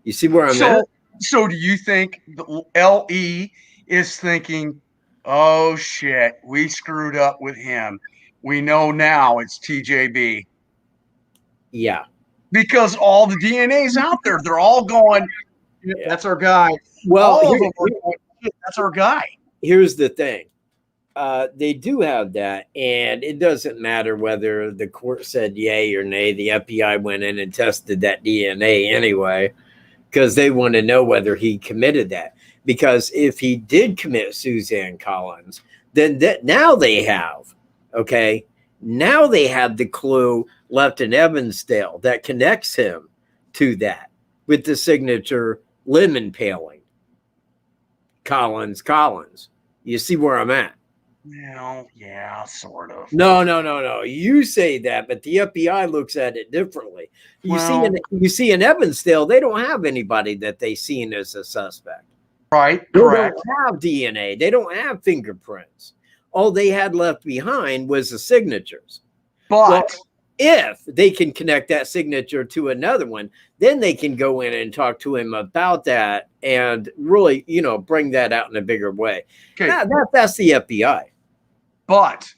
You see where I'm at? So do you think the LE is thinking, oh, shit, we screwed up with him. We know now it's TJB. Yeah. Because all the DNA's out there. They're all going, that's our guy. Well, that's our guy. Here's the thing. They do have that, and it doesn't matter whether the court said yay or nay. The FBI went in and tested that DNA anyway, because they want to know whether he committed that. Because if he did commit Suzanne Collins, then now they have, now they have the clue left in Evansdale that connects him to that. with the signature lemon paling. Collins. You see where I'm at? Well, yeah, sort of. No. You say that, but the FBI looks at it differently. You see in Evansdale, they don't have anybody that they seen as a suspect. Right, They correct. don't have DNA. They don't have fingerprints. All they had left behind was the signatures. But if they can connect that signature to another one, then they can go in and talk to him about that and really, bring that out in a bigger way. Okay, that's the FBI. But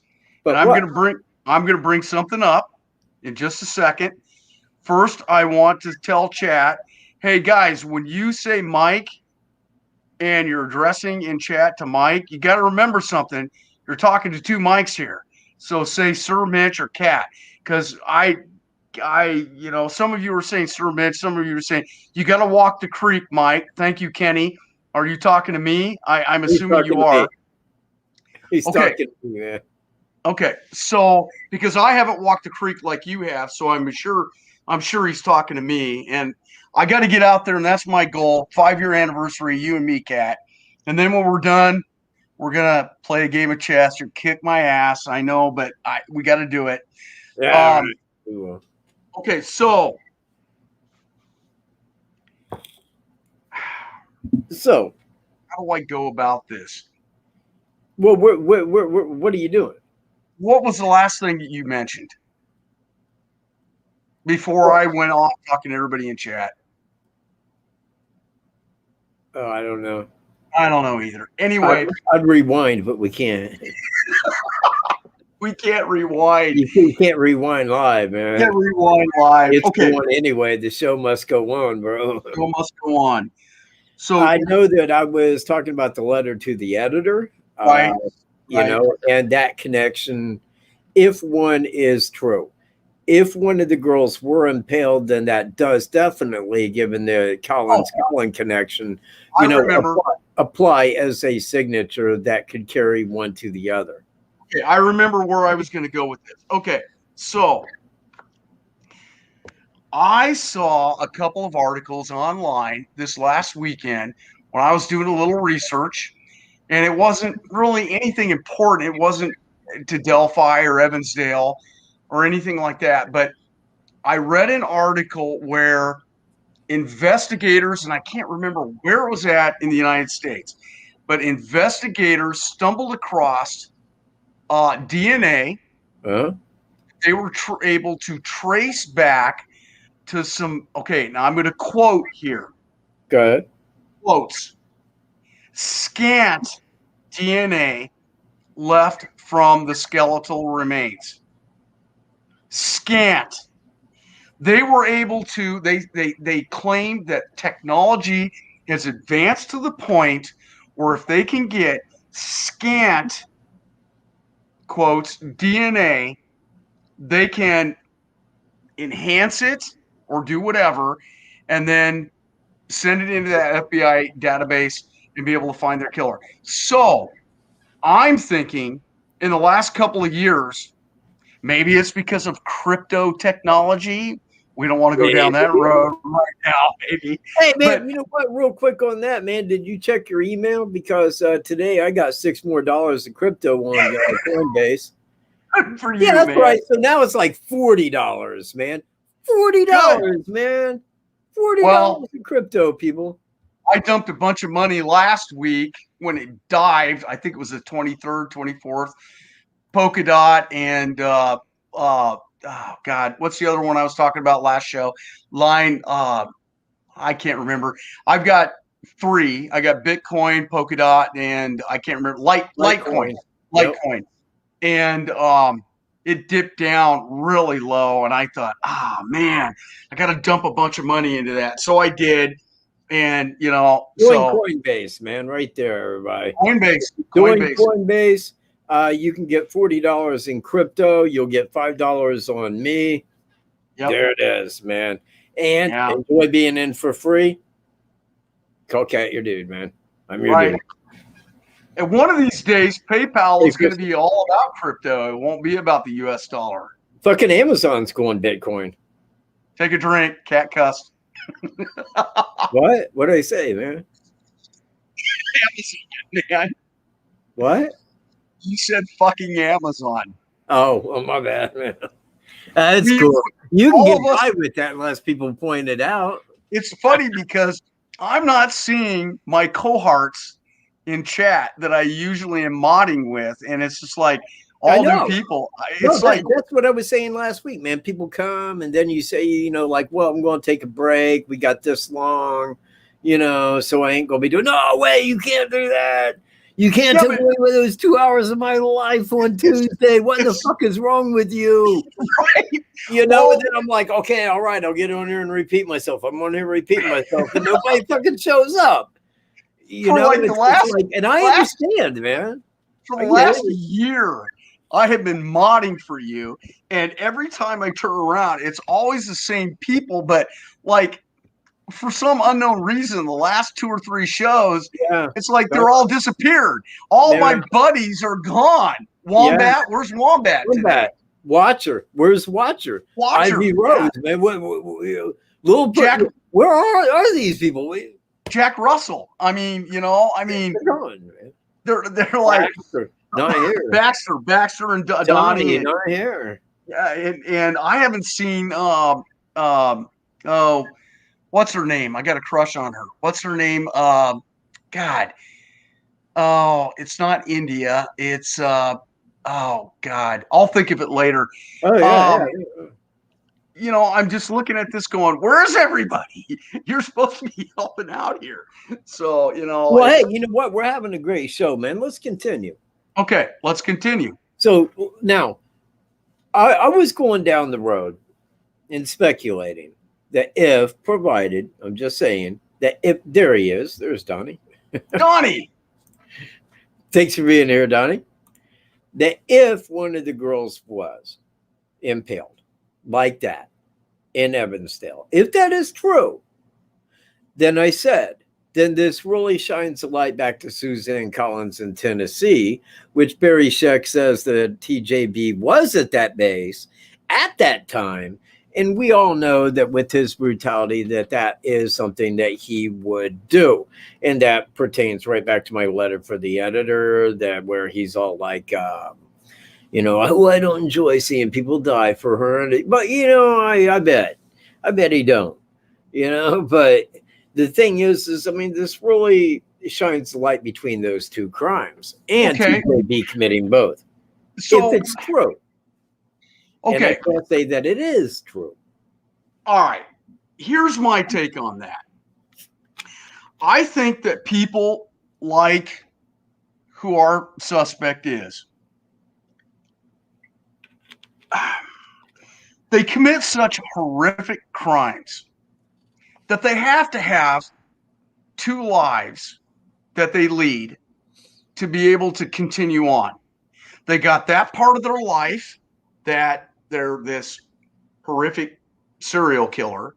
I'm what? I'm gonna bring something up in just a second. First, I want to tell chat, hey guys, when you say Mike and you're addressing in chat to Mike, you got to remember something. You're talking to two mics here. So say Sir Mitch or Cat, because some of you are saying Sir Mitch, some of you are saying you got to walk the creek, Mike. Thank you, Kenny. Are you talking to me? I'm assuming you are. He's talking to me, man. Okay, so because I haven't walked the creek like you have, so I'm sure he's talking to me, and I got to get out there, and that's my goal. 5-year anniversary, you and me, Cat, and then when we're done, we're gonna play a game of chess or kick my ass. I know, but we got to do it. Yeah. Okay, so how do I go about this? Well, what are you doing? What was the last thing that you mentioned before I went off talking to everybody in chat? Oh, I don't know. I don't know either. Anyway, I'd rewind, but we can't. We can't rewind. You can't rewind live, man. You can't rewind live. It's okay. Going anyway. The show must go on, bro. The show must go on. So I know that I was talking about the letter to the editor. Right. And that connection, if one is true. If one of the girls were impaled, then that does definitely, given the Collins connection, apply as a signature that could carry one to the other. Okay, I remember where I was going to go with this. Okay, so I saw a couple of articles online this last weekend when I was doing a little research, and it wasn't really anything important. It wasn't to Delphi or Evansdale or anything like that. But I read an article where investigators, and I can't remember where it was at in the United States, but investigators stumbled across DNA. They were able to trace back to some, now I'm going to quote here. Go ahead. Quotes. Scant DNA left from the skeletal remains. Scant. They were able to, they claimed that technology has advanced to the point where if they can get scant, quotes, DNA, they can enhance it or do whatever, and then send it into that FBI database and be able to find their killer. So I'm thinking in the last couple of years, maybe it's because of crypto technology. We don't want to go down that road right now, maybe. Hey, man, you know what? Real quick on that, man. Did you check your email? Because today I got $6 more in crypto on COINBASE. Good for you, that's man. right. So now it's like $40, man. $40, man. $40 in crypto, people. I dumped a bunch of money last week when it dived. I think it was the 23rd, 24th. Polkadot and oh God, what's the other one I was talking about last show? Line, I can't remember. I've got 3. I got Bitcoin, Polkadot, and I can't remember Litecoin. Litecoin. And it dipped down really low, and I thought, man, I got to dump a bunch of money into that. So I did, and COINBASE, man, right there, everybody. COINBASE. You can get $40 in crypto. You'll get $5 on me. Yep. There it is, man. And enjoy being in for free. Call Cat your dude, man. I'm your dude. And one of these days, PayPal is going to be all about crypto. It won't be about the US dollar. Fucking Amazon's going Bitcoin. Take a drink, Cat cussed. What? What did I say, man? Amazon, man. What? You said fucking Amazon. Oh, my bad, man. That's cool. You can get by with that unless people point it out. It's funny because I'm not seeing my cohorts in chat that I usually am modding with, and it's just like all new people. It's like that's what I was saying last week, man. People come and then you say, you know, like, well, I'm going to take a break. We got this long, you know, so I ain't going to be doing. No way, you can't do that. You can't take away with those 2 hours of my life on Tuesday. What the fuck is wrong with you? Right? You know, and then I'm like, okay, all right, I'll get on here and repeat myself. I'm on here repeating myself, and nobody fucking shows up. You know, like the last, like, and I understand, man. For the last year, I have been modding for you, and every time I turn around, it's always the same people, but like, for some unknown reason, the last 2 or 3 shows, it's like they're all disappeared. All my buddies are gone. Wombat, where's Wombat? Watcher, where's Watcher? Ivy Rose, man. Little Jack, where are these people? Jack Russell. I mean, you know, they're like not here. Baxter, and Donnie, not here. Yeah, and I haven't seen what's her name? I got a crush on her. What's her name? God. Oh, it's not India. It's oh God. I'll think of it later. Oh yeah. You know, I'm just looking at this going, where's everybody? You're supposed to be helping out here. So, you know. Well, hey, you know what? We're having a great show, man. Let's continue. Okay, let's continue. So now I was going down the road and speculating that if provided, I'm just saying that if there he is, there's Donnie. Donnie. Thanks for being here, Donnie. That if one of the girls was impaled like that in Evansdale, if that is true, then I said, then this really shines a light back to Suzanne Collins in Tennessee, which Barry Scheck says that TJB was at that base at that time. And we all know that with his brutality, that is something that he would do. And that pertains right back to my letter for the editor, that where he's all like, you know, oh, I don't enjoy seeing people die for her. But, you know, I bet he don't, you know. But the thing is, I mean, this really shines the light between those two crimes. And he may be committing both. So, if it's true. Okay. And I can't say that it is true. All right. Here's my take on that. I think that people like who our suspect is, they commit such horrific crimes that they have to have 2 lives that they lead to be able to continue on. They got that part of their life that they're this horrific serial killer,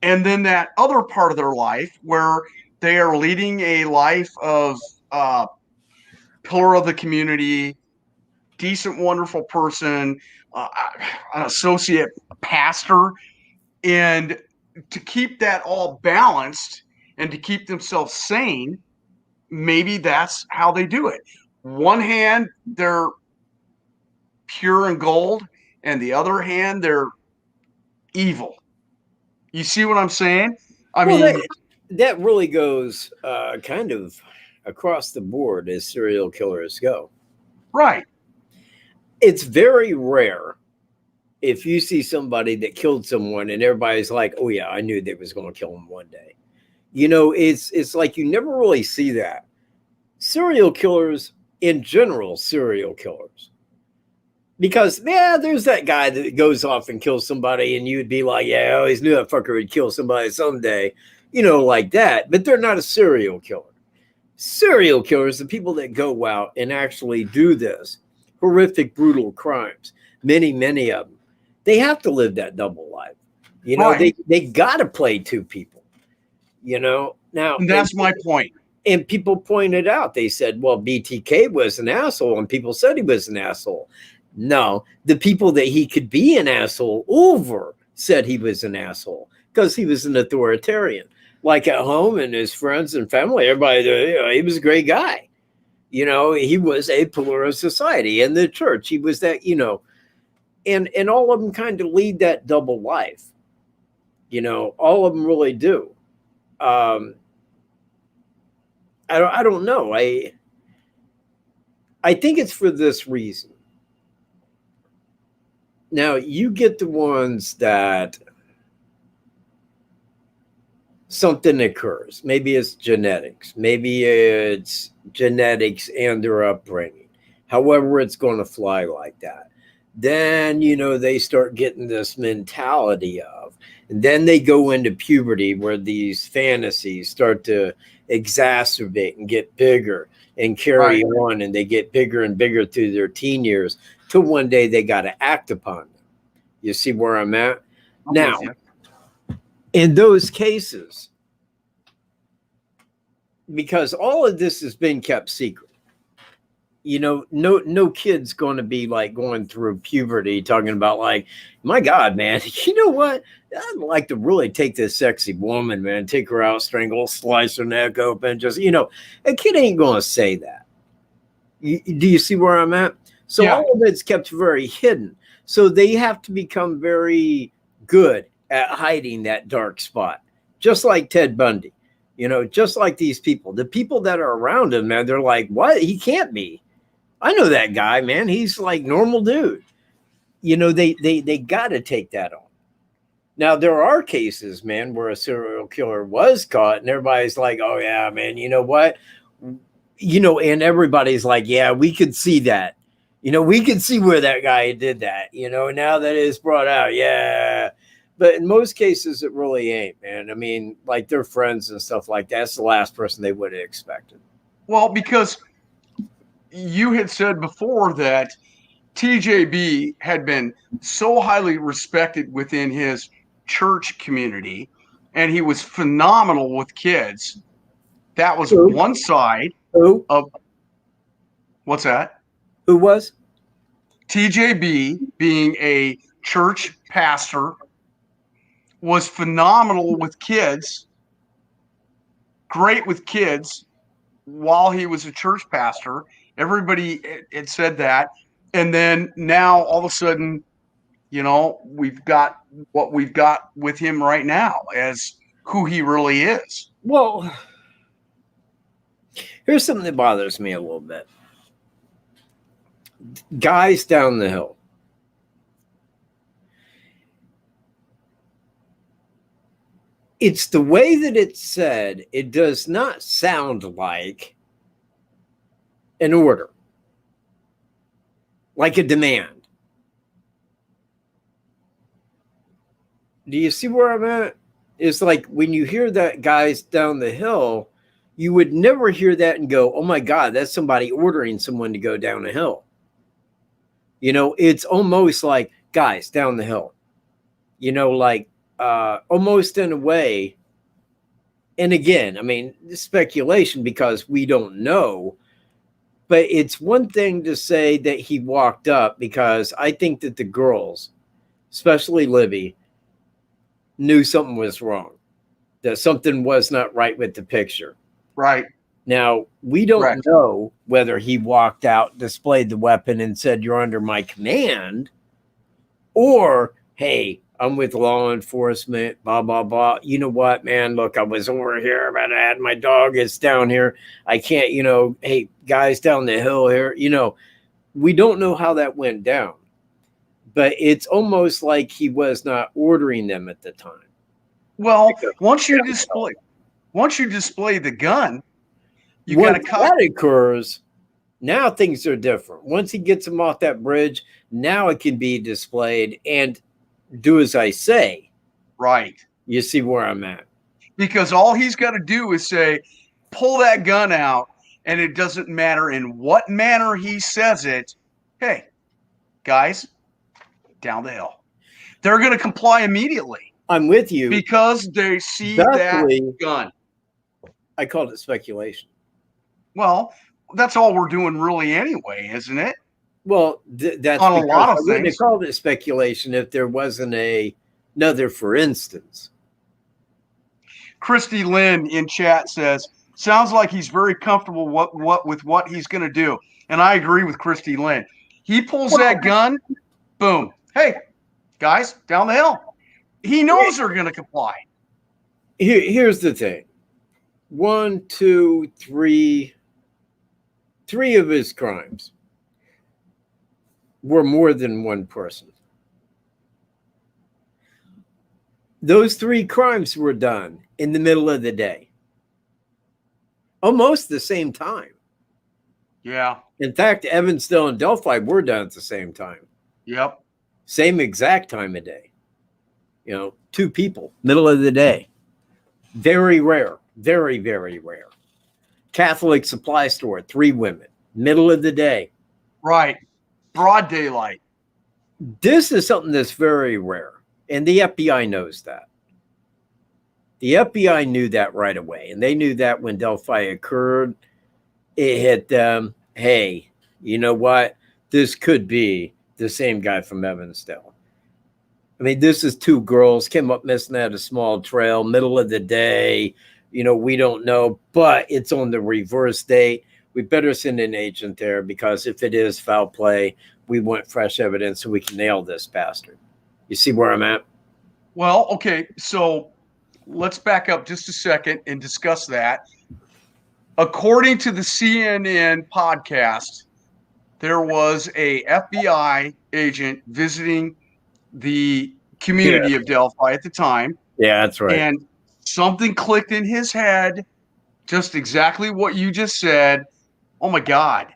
and then that other part of their life where they are leading a life of pillar of the community, decent, wonderful person, an associate pastor, and to keep that all balanced and to keep themselves sane, maybe that's how they do it. One hand, they're pure and gold, and the other hand, they're evil. You see what I'm saying? I mean, that really goes kind of across the board as serial killers go. Right. It's very rare if you see somebody that killed someone and everybody's like, oh yeah, I knew they was going to kill him one day. You know, it's like you never really see that. Serial killers in general, serial killers. Because, yeah, there's that guy that goes off and kills somebody and you'd be like, yeah, I always knew that fucker would kill somebody someday, you know, like that. But they're not a serial killer. Serial killers, the people that go out and actually do this, horrific, brutal crimes, many, many of them, they have to live that double life. You know, they got to play 2 people, you know. Now, and that's my point. And people pointed out, they said, well, BTK was an asshole, and people said he was an asshole. No, the people that he could be an asshole over said he was an asshole. because he was an authoritarian. Like at home and his friends and family, everybody, he was a great guy. He was a pillar of society. In the church, he was that, and all of them kind of lead that double life. All of them really do. I don't know. I think it's for this reason. Now, you get the ones that something occurs. Maybe it's genetics. Maybe it's genetics and their upbringing. However, it's going to fly like that. Then, they start getting this mentality of, and then they go into puberty where these fantasies start to exacerbate and get bigger and carry on, and they get bigger and bigger through their teen years till one day they got to act upon them. You see where I'm at? Now, in those cases, because all of this has been kept secret, no kid's going to be like going through puberty talking about like, my God, man, you know what? I'd like to really take this sexy woman, man, take her out, strangle, slice her neck open. Just, a kid ain't going to say that. Do you see where I'm at? So all of it's kept very hidden. So they have to become very good at hiding that dark spot, just like Ted Bundy, just like these people. The people that are around him, man, they're like, what? He can't be. I know that guy, man. He's like normal dude. They got to take that on. Now, there are cases, man, where a serial killer was caught and everybody's like, oh, yeah, man, you know what? And everybody's like, yeah, we could see that. We could see where that guy did that, now that it's brought out. Yeah. But in most cases, it really ain't, man. I mean, like their friends and stuff like that. That's the last person they would have expected. Well, because you had said before that TJB had been so highly respected within his church community, and he was phenomenal with kids. That was one side of what's that? Who was? TJB, being a church pastor, was phenomenal with kids, great with kids while he was a church pastor. Everybody had said that. And then now all of a sudden, we've got what we've got with him right now as who he really is. Well, here's something that bothers me a little bit. Guys down the hill. It's the way that it's said. It does not sound like an order, like a demand. Do you see where I'm at? It's like when you hear that guys down the hill, you would never hear that and go, oh my God, that's somebody ordering someone to go down a hill. It's almost like guys down the hill, like almost in a way. And again, I mean, speculation because we don't know. But it's one thing to say that he walked up, because I think that the girls, especially Libby, knew something was wrong, that something was not right with the picture. Right. Now, we don't know whether he walked out, displayed the weapon, and said, you're under my command, or, hey, I'm with law enforcement, blah, blah, blah. You know what, man? Look, I was over here, but I had my dog. It's down here. I can't, hey, guys down the hill here. We don't know how that went down. But it's almost like he was not ordering them at the time. Well, once you display the gun, you got to cut. That occurs, now things are different. Once he gets them off that bridge, now it can be displayed and do as I say. Right. You see where I'm at. Because all he's got to do is say, pull that gun out, and it doesn't matter in what manner he says it. Hey, guys, down the hill. They're going to comply immediately. I'm with you. Because they see that gun. I called it speculation. Well, that's all we're doing really anyway, isn't it? Well, that's on a lot of things. They called it speculation if there wasn't another for instance. Christy Lynn in chat says, sounds like he's very comfortable with what he's going to do. And I agree with Christy Lynn. He pulls that gun, boom. Hey, guys, down the hill. He knows they're going to comply. Here's the thing. 1, 2, 3 of his crimes were more than one person. Those 3 crimes were done in the middle of the day. Almost the same time. Yeah. In fact, Evansdale and Delphi were done at the same time. Yep. Same exact time of day. 2 people, middle of the day. Very rare. Very, very rare. Catholic supply store, 3 women, middle of the day. Right. Broad daylight. This is something that's very rare. And the FBI knows that. The FBI knew that right away. And they knew that when Delphi occurred, it hit them. Hey, you know what? This could be the same guy from Evansdale. I mean, this is 2 girls, came up missing at a small trail, middle of the day. We don't know, but it's on the reverse date. We better send an agent there because if it is foul play, we want fresh evidence so we can nail this bastard. You see where I'm at? Well, okay. So let's back up just a second and discuss that. According to the CNN podcast, there was a FBI agent visiting the community of Delphi at the time. Yeah, that's right. And something clicked in his head, just exactly what you just said. Oh my God,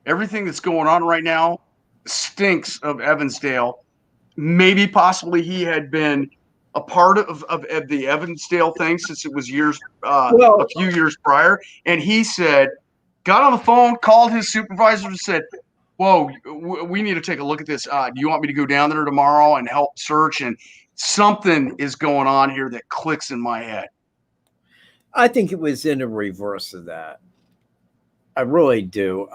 everything that's going on right now stinks of Evansdale. Maybe possibly he had been a part of the Evansdale thing since it was a few years prior. And he said, got on the phone, called his supervisor and said, whoa, we need to take a look at this. Do you want me to go down there tomorrow and help search? And something is going on here that clicks in my head. I think it was in a reverse of that. I really do.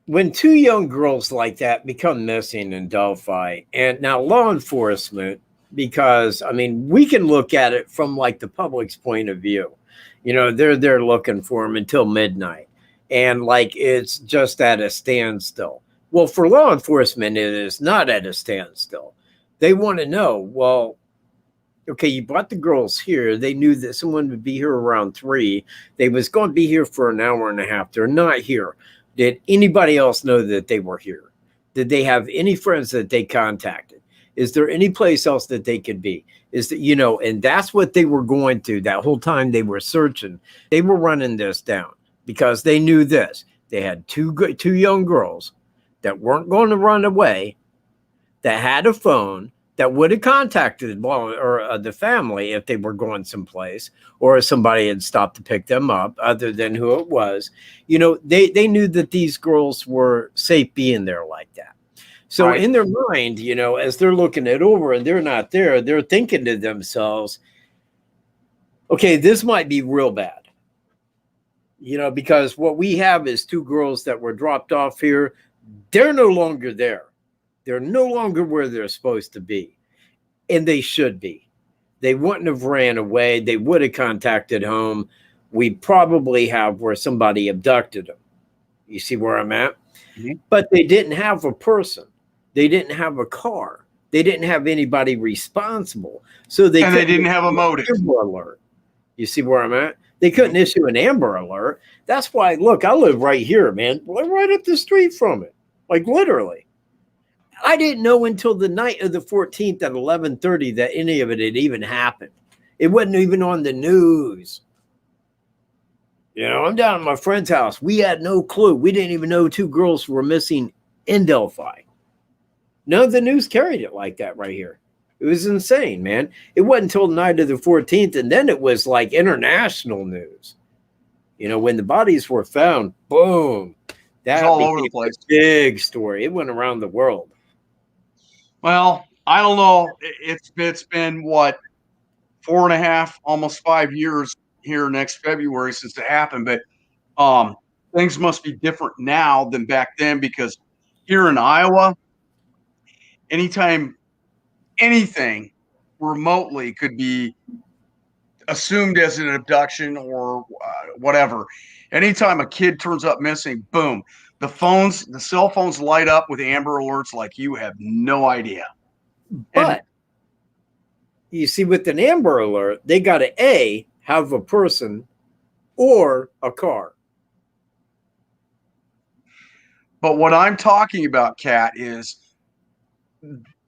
When 2 young girls like that become missing in Delphi, and now law enforcement, because, I mean, we can look at it from like the public's point of view. They're there looking for them until midnight. And like it's just at a standstill. Well, for law enforcement, it is not at a standstill. They want to know, well, okay, you brought the girls here. They knew that someone would be here around 3. They was going to be here for an hour and a half. They're not here. Did anybody else know that they were here? Did they have any friends that they contacted? Is there any place else that they could be? Is that, and that's what they were going to that whole time they were searching. They were running this down because they knew this. They had 2 young girls that weren't going to run away, that had a phone, that would have contacted the family if they were going someplace or if somebody had stopped to pick them up other than who it was. They knew that these girls were safe being there like that. So right. In their mind, as they're looking it over and they're not there, they're thinking to themselves, okay, this might be real bad. Because what we have is 2 girls that were dropped off here. They're no longer there. They're no longer where they're supposed to be, and they should be. They wouldn't have ran away. They would have contacted home. We probably have where somebody abducted them. You see where I'm at? Mm-hmm. But they didn't have a person. They didn't have a car. They didn't have anybody responsible. So they didn't have a motive. Amber alert. You see where I'm at? They couldn't issue an Amber Alert. That's why, look, I live right here, man. Right up the street from it. Like literally. I didn't know until the night of the 14th at 11:30 that any of it had even happened. It wasn't even on the news. I'm down at my friend's house. We had no clue. We didn't even know 2 girls were missing in Delphi. None of the news carried it like that right here. It was insane, man. It wasn't until the night of the 14th, and then it was like international news. When the bodies were found, boom. That all over the place. Big story. It went around the world. Well, I don't know. It's been what, 4.5, almost 5 years here next February since it happened. But things must be different now than back then, because here in Iowa, anytime anything remotely could be assumed as an abduction or whatever. Anytime a kid turns up missing, boom, the cell phones light up with Amber Alerts like you have no idea. But you see, with an Amber Alert, they got to have a person or a car. But what I'm talking about, Kat, is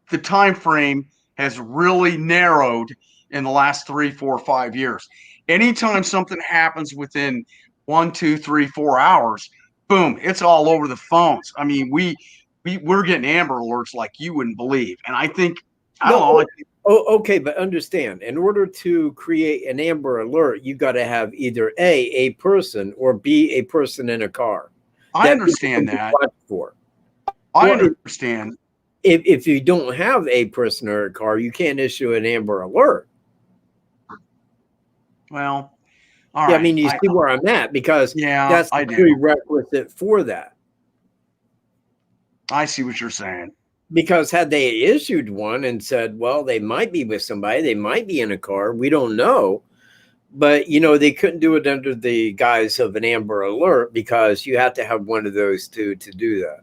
the time frame has really narrowed in the last 3, 4, 5 years. Anytime something happens within 1, 2, 3, 4 hours, boom, it's all over the phones. I mean, we're getting Amber Alerts like you wouldn't believe. And I think, I don't know. Okay, but understand, in order to create an Amber Alert, you got to have either a person, or B, a person in a car. I understand that. I understand. If you don't have a person or a car, you can't issue an Amber Alert. Well, all right. I mean, you see where I'm at, because that's the prerequisite for that. I see what you're saying. Because had they issued one and said, well, they might be with somebody, they might be in a car, we don't know. But, you know, they couldn't do it under the guise of an Amber Alert, because you have to have one of those two to do that.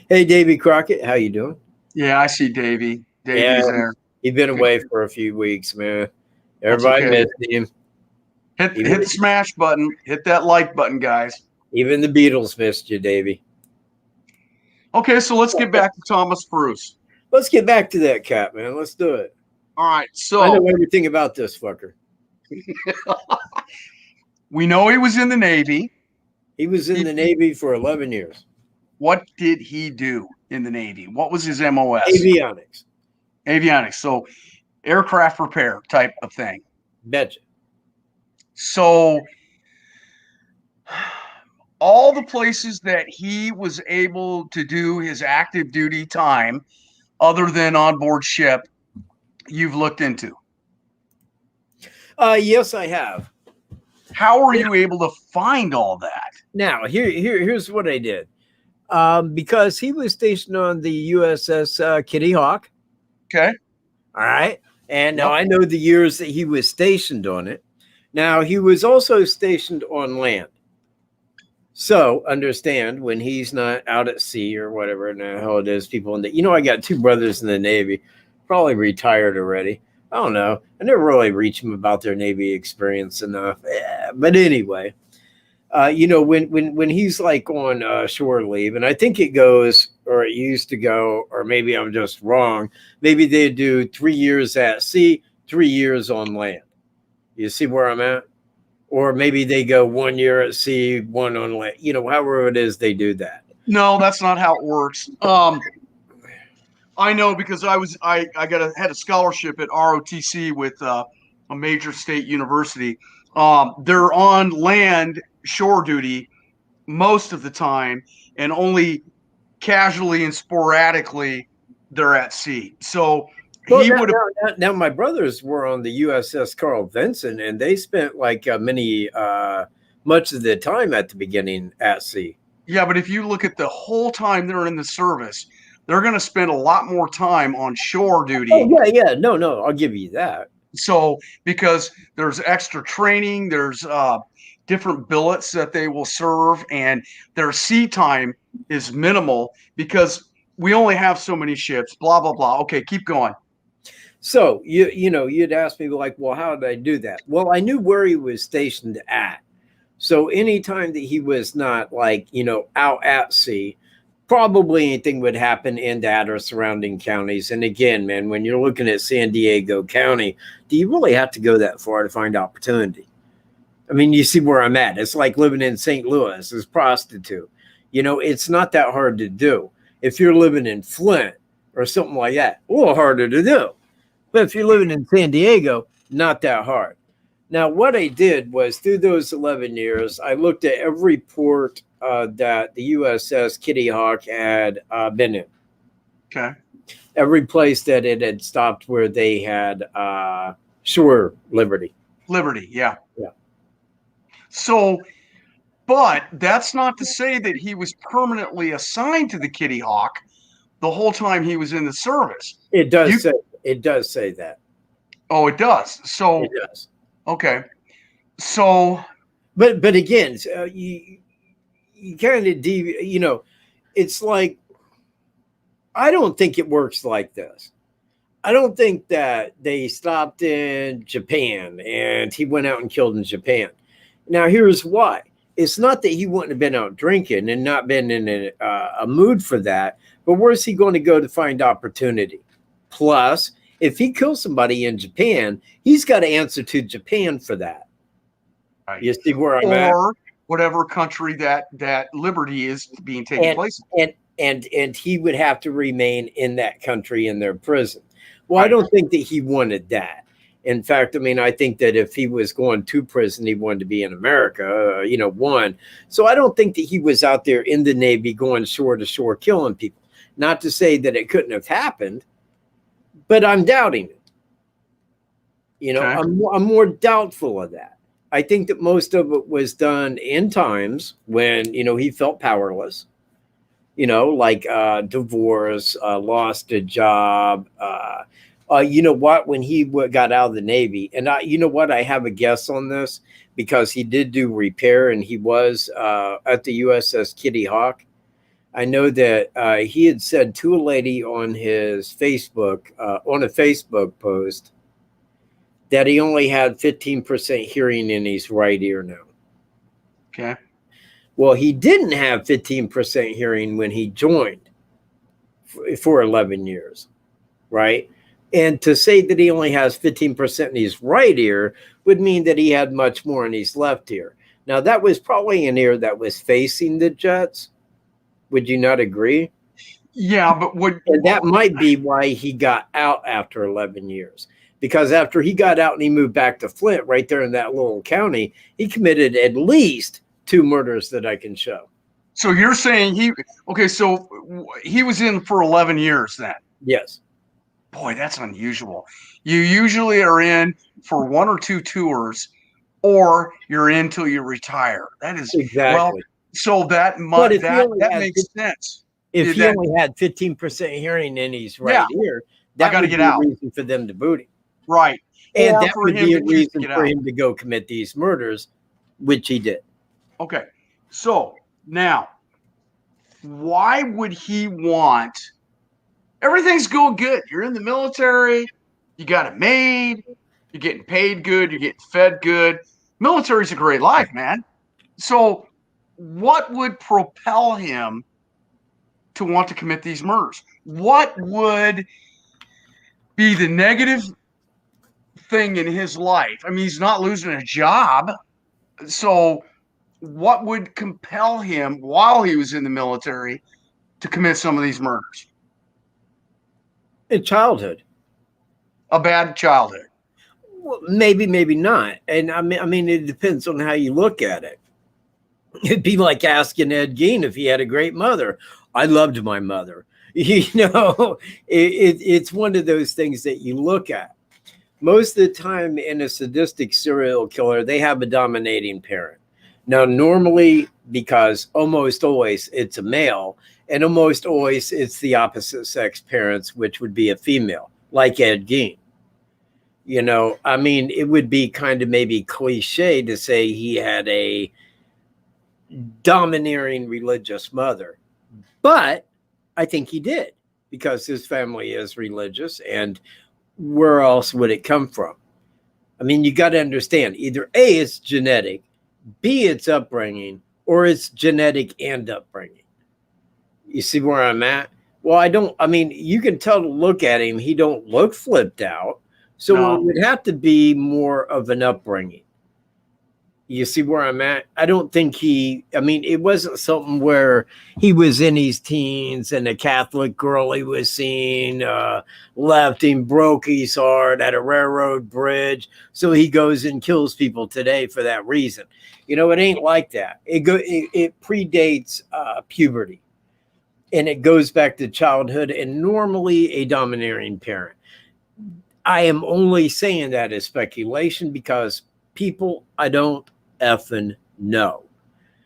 Hey, Davy Crockett, how you doing? Yeah, I see Davy. Davy's there. He's been away for a few weeks, man. Everybody missed him. Hit the smash button. Hit that like button, guys. Even the Beatles missed you, Davy. Okay, so let's get back to Thomas Bruce. Let's get back to that cat, man. Let's do it. All right, so I know everything about this fucker. We know he was in the Navy. He was in the Navy for 11 years. What did he do in the Navy? What was his MOS? Avionics. So aircraft repair type of thing. Betcha. So all the places that he was able to do his active duty time, other than on board ship, you've looked into? Yes, I have. How were you able to find all that? Now, here's what I did. Because he was stationed on the USS Kitty Hawk. Okay. All right. And now I know the years that he was stationed on it. Now, he was also stationed on land. So understand, when he's not out at sea or whatever the hell it is, people in the, I got 2 brothers in the Navy, probably retired already. I don't know. I never really reached them about their Navy experience enough. But anyway, when he's like on shore leave, and I think it goes, or it used to go, or maybe I'm just wrong, maybe they do 3 years at sea, 3 years on land. You see where I'm at? Or maybe they go 1 year at sea, 1 on land. However it is they do that. No, that's not how it works. I know, because I had a scholarship at ROTC with a major state university. They're on land shore duty most of the time, and only casually and sporadically they're at sea. So he would have. Now my brothers were on the USS Carl Vinson, and they spent like much of the time at the beginning at sea. Yeah, but if you look at the whole time they're in the service, they're going to spend a lot more time on shore duty. Oh, yeah. No, I'll give you that. So because there's extra training, there's different billets that they will serve, and their sea time is minimal because we only have so many ships, blah, blah, blah. Okay, keep going. So, you'd ask me, like, well, how did I do that? Well, I knew where he was stationed at. So anytime that he was not like, out at sea, probably anything would happen in that or surrounding counties. And again, man, when you're looking at San Diego County, do you really have to go that far to find opportunity? I mean, you see where I'm at. It's like living in St. Louis as prostitute. It's not that hard to do. If you're living in Flint or something like that, a little harder to do. But if you're living in San Diego, not that hard. Now, what I did was, through those 11 years, I looked at every port that the USS Kitty Hawk had been in. Okay. Every place that it had stopped where they had shore liberty. Liberty, yeah. Yeah. So, but that's not to say that he was permanently assigned to the Kitty Hawk the whole time he was in the service. It does say that. Oh, it does. So It does. okay. So, but again, you kind of it's like, I don't think it works like this. I don't think that they stopped in Japan and he went out and killed in Japan. Now, here's why. It's not that he wouldn't have been out drinking and not been in a mood for that, but where's he going to go to find opportunity? Plus, if he kills somebody in Japan, he's got to answer to Japan for that. right. You see where I'm at? Or whatever country that liberty is being taken place in. And he would have to remain in that country in their prison. Well, Right. I don't think that he wanted that. In fact, I mean, I think that if he was going to prison, he wanted to be in America, one. So I don't think that he was out there in the Navy going shore to shore killing people. Not to say that it couldn't have happened, but I'm doubting it. Okay. I'm more doubtful of that. I think that most of it was done in times when, he felt powerless, like divorce, lost a job, when he got out of the Navy. And I have a guess on this because he did do repair and he was at the USS Kitty Hawk. I know that he had said to a lady on his Facebook, on a Facebook post, that he only had 15% hearing in his right ear now. Okay. Well, he didn't have 15% hearing when he joined for 11 years, right? And to say that he only has 15% in his right ear would mean that he had much more in his left ear. Now, that was probably an ear that was facing the jets. Would you not agree? Yeah, but and that might be why he got out after 11 years. Because after he got out and he moved back to Flint, right there in that little county, he committed at least 2 murders that I can show. So you're saying so he was in for 11 years then? Yes. Boy, that's unusual. You usually are in for 1 or 2 tours, or you're in till you retire. That is exactly. Well, so that makes sense. If he only had 15% hearing in his right ear, that would be a reason for them to boot him. Right. And that would be a reason for him to go commit these murders, which he did. Okay. So now, why would he want? Everything's going good. You're in the military. You got it made. You're getting paid good. You're getting fed good. Military's a great life, man. So what would propel him to want to commit these murders? What would be the negative thing in his life? I mean, he's not losing a job. So what would compel him while he was in the military to commit some of these murders? In childhood. A bad childhood. Well, maybe not. And I mean, it depends on how you look at it. It'd be like asking Ed Gein if he had a great mother. I loved my mother. It's one of those things that you look at. Most of the time in a sadistic serial killer, they have a dominating parent. Now, normally, because almost always it's a male, and almost always it's the opposite sex parents, which would be a female, like Ed Gein. I mean, it would be kind of maybe cliche to say he had a domineering religious mother, but I think he did, because his family is religious, and where else would it come from? I mean, you got to understand, either A, it's genetic, B, it's upbringing, or it's genetic and upbringing. You see where I'm at? Well, you can tell to look at him, he don't look flipped out. So no. It would have to be more of an upbringing. You see where I'm at? I don't think it wasn't something where he was in his teens and a Catholic girl he was seeing left him, broke his heart at a railroad bridge. So he goes and kills people today for that reason. It ain't like that. It predates puberty, and it goes back to childhood and normally a domineering parent. I am only saying that as speculation because people I don't effing know.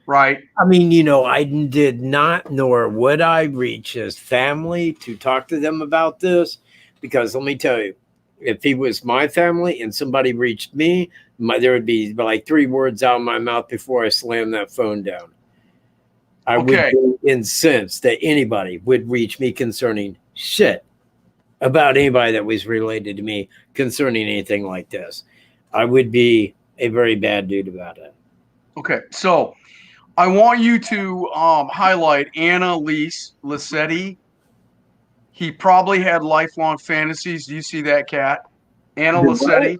Right. I mean, I did not, nor would I reach his family to talk to them about this, because let me tell you, If he was my family and somebody reached me, there would be like 3 words out of my mouth before I slammed that phone down. I would be incensed that anybody would reach me concerning shit about anybody that was related to me concerning anything like this. I would be a very bad dude about it. Okay, so I want you to highlight Anna Lissetti. He probably had lifelong fantasies. Do you see that, Cat? Anna Lissetti.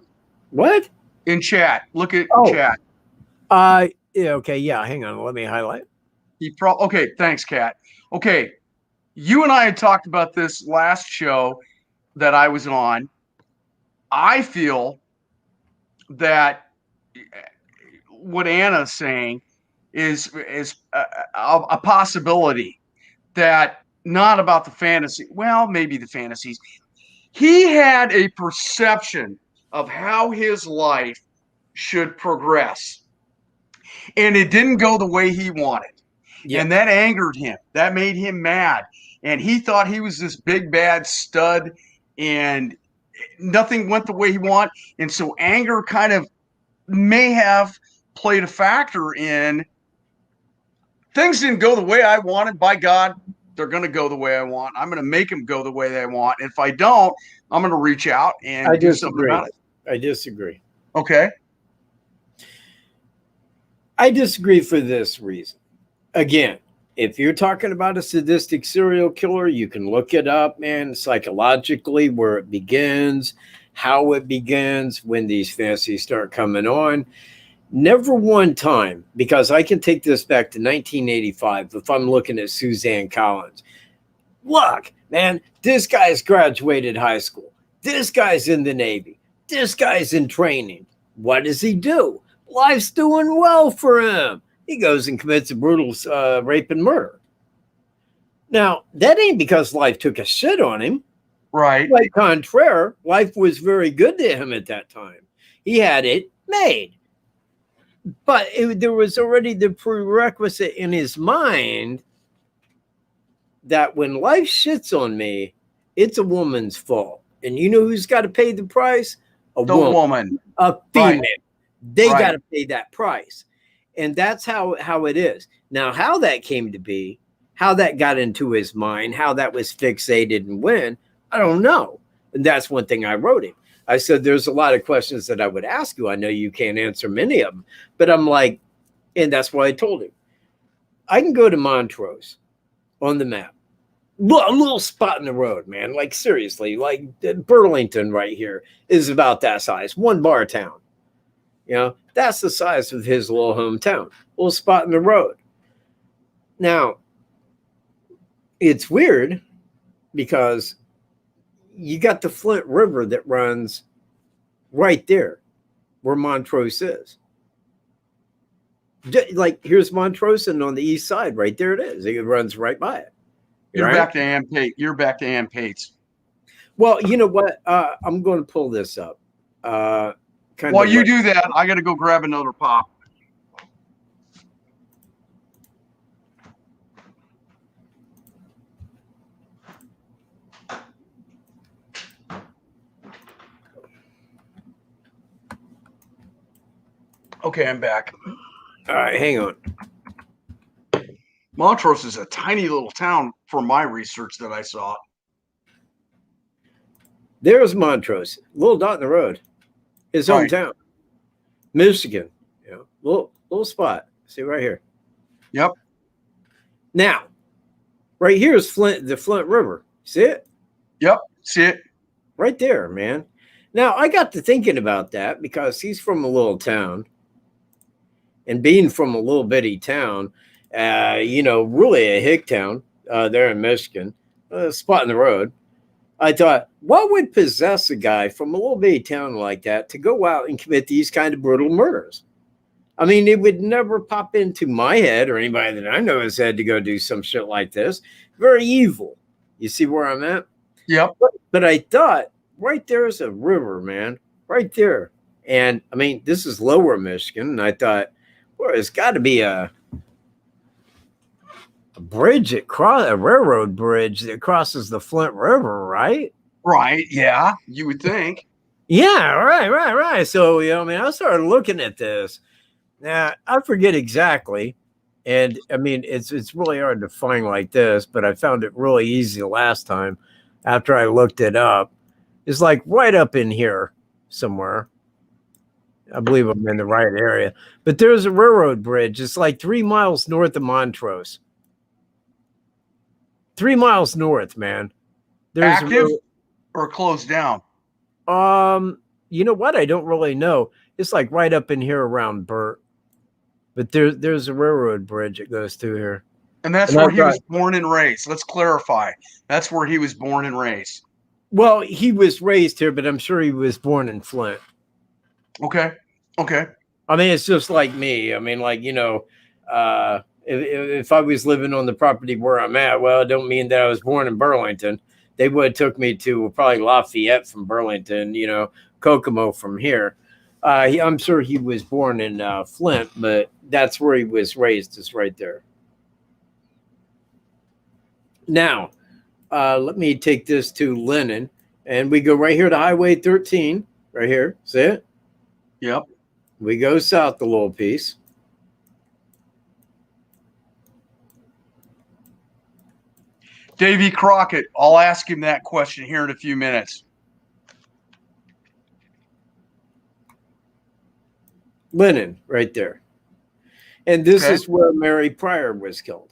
What? In chat. Look at chat. Yeah, okay, yeah, hang on. Let me highlight. Okay, thanks, Cat. Okay, you and I had talked about this last show that I was on. I feel that what Anna's saying is a possibility that not about the fantasy. Well, maybe the fantasies. He had a perception of how his life should progress, and it didn't go the way he wanted. Yeah. And that angered him. That made him mad. And he thought he was this big, bad stud, and nothing went the way he wanted. And so anger kind of may have played a factor in things didn't go the way I wanted. By God, they're going to go the way I want. I'm going to make them go the way they want. And if I don't, I'm going to reach out and do something about it. I disagree. Okay. I disagree for this reason. Again, if you're talking about a sadistic serial killer, you can look it up, man, psychologically, where it begins, how it begins, when these fantasies start coming on. Never one time, because I can take this back to 1985 if I'm looking at Suzanne Collins. Look, man, this guy's graduated high school. This guy's in the Navy. This guy's in training. What does he do? Life's doing well for him. He goes and commits a brutal rape and murder. Now, that ain't because life took a shit on him. Right. Quite contraire, life was very good to him at that time. He had it made. But there was already the prerequisite in his mind that when life shits on me, it's a woman's fault. And you know who's got to pay the price? A woman. A female. Right. They got to pay that price. And that's how it is. Now, how that came to be, how that got into his mind, how that was fixated and when, I don't know. And that's one thing I wrote him. I said, there's a lot of questions that I would ask you. I know you can't answer many of them. But I'm like, and that's why I told him. I can go to Montrose on the map. A little spot in the road, man. Like, seriously, like Burlington right here is about that size. One bar town. You know, that's the size of his little hometown. Little spot in the road. Now, it's weird because you got the Flint River that runs right there where Montrose is. Like, here's Montrose, and on the east side, right there it is. It runs right by it. You're back to Ann Pate. You're back to Ann Pate's. Well, you know what? I'm going to pull this up. While you do that, I got to go grab another pop. Okay, I'm back. All right, hang on. Montrose is a tiny little town for my research that I saw. There's Montrose, little dot in the road. His hometown, Michigan. You know, little spot. See right here. Yep. Now, right here is the Flint River. See it? Yep. See it? Right there, man. Now, I got to thinking about that because he's from a little town. And being from a little bitty town, you know, really a hick town there in Michigan, a spot in the road. I thought, what would possess a guy from a little bitty town like that to go out and commit these kind of brutal murders? I mean, it would never pop into my head or anybody that I know has had to go do some shit like this. Very evil. You see where I'm at? Yep. But I thought, right there's a river, man. Right there. And, I mean, this is lower Michigan. And I thought, well, there's got to be a bridge a railroad bridge that crosses the Flint River, right? Right. Yeah, you would think. Yeah, right. So, I mean, I started looking at this. Now, I forget exactly. And I mean, it's really hard to find like this, but I found it really easy last time after I looked it up. It's like right up in here somewhere. I believe I'm in the right area. But there's a railroad bridge. It's like 3 miles north of Montrose. 3 miles north, man. There's Active or closed down? you know what? I don't really know. It's like right up in here around Burt. But there's a railroad bridge that goes through here. And that's where he was born and raised. Let's clarify. That's where he was born and raised. Well, he was raised here, but I'm sure he was born in Flint. Okay. I mean, it's just like me. I mean, like, if I was living on the property where I'm at, well, it don't mean that I was born in Burlington. They would have took me to probably Lafayette from Burlington, Kokomo from here. I'm sure he was born in Flint, but that's where he was raised, is right there. Now, let me take this to Lennon, and we go right here to Highway 13, right here. See it? Yep. We go south a little piece. Davy Crockett, I'll ask him that question here in a few minutes. Lennon, right there. And this is where Mary Pryor was killed.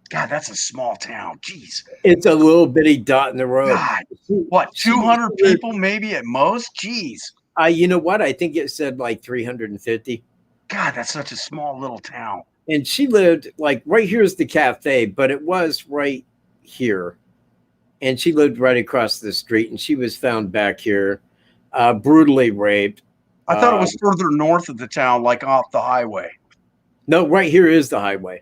God, that's a small town. Jeez. It's a little bitty dot in the road. God, what, 200 people maybe at most? Jeez. You know what? I think it said like 350. God, that's such a small little town. And she lived like right here's the cafe, but it was right here. And she lived right across the street, and she was found back here, brutally raped. I thought it was further north of the town, like off the highway. No, right here is the highway.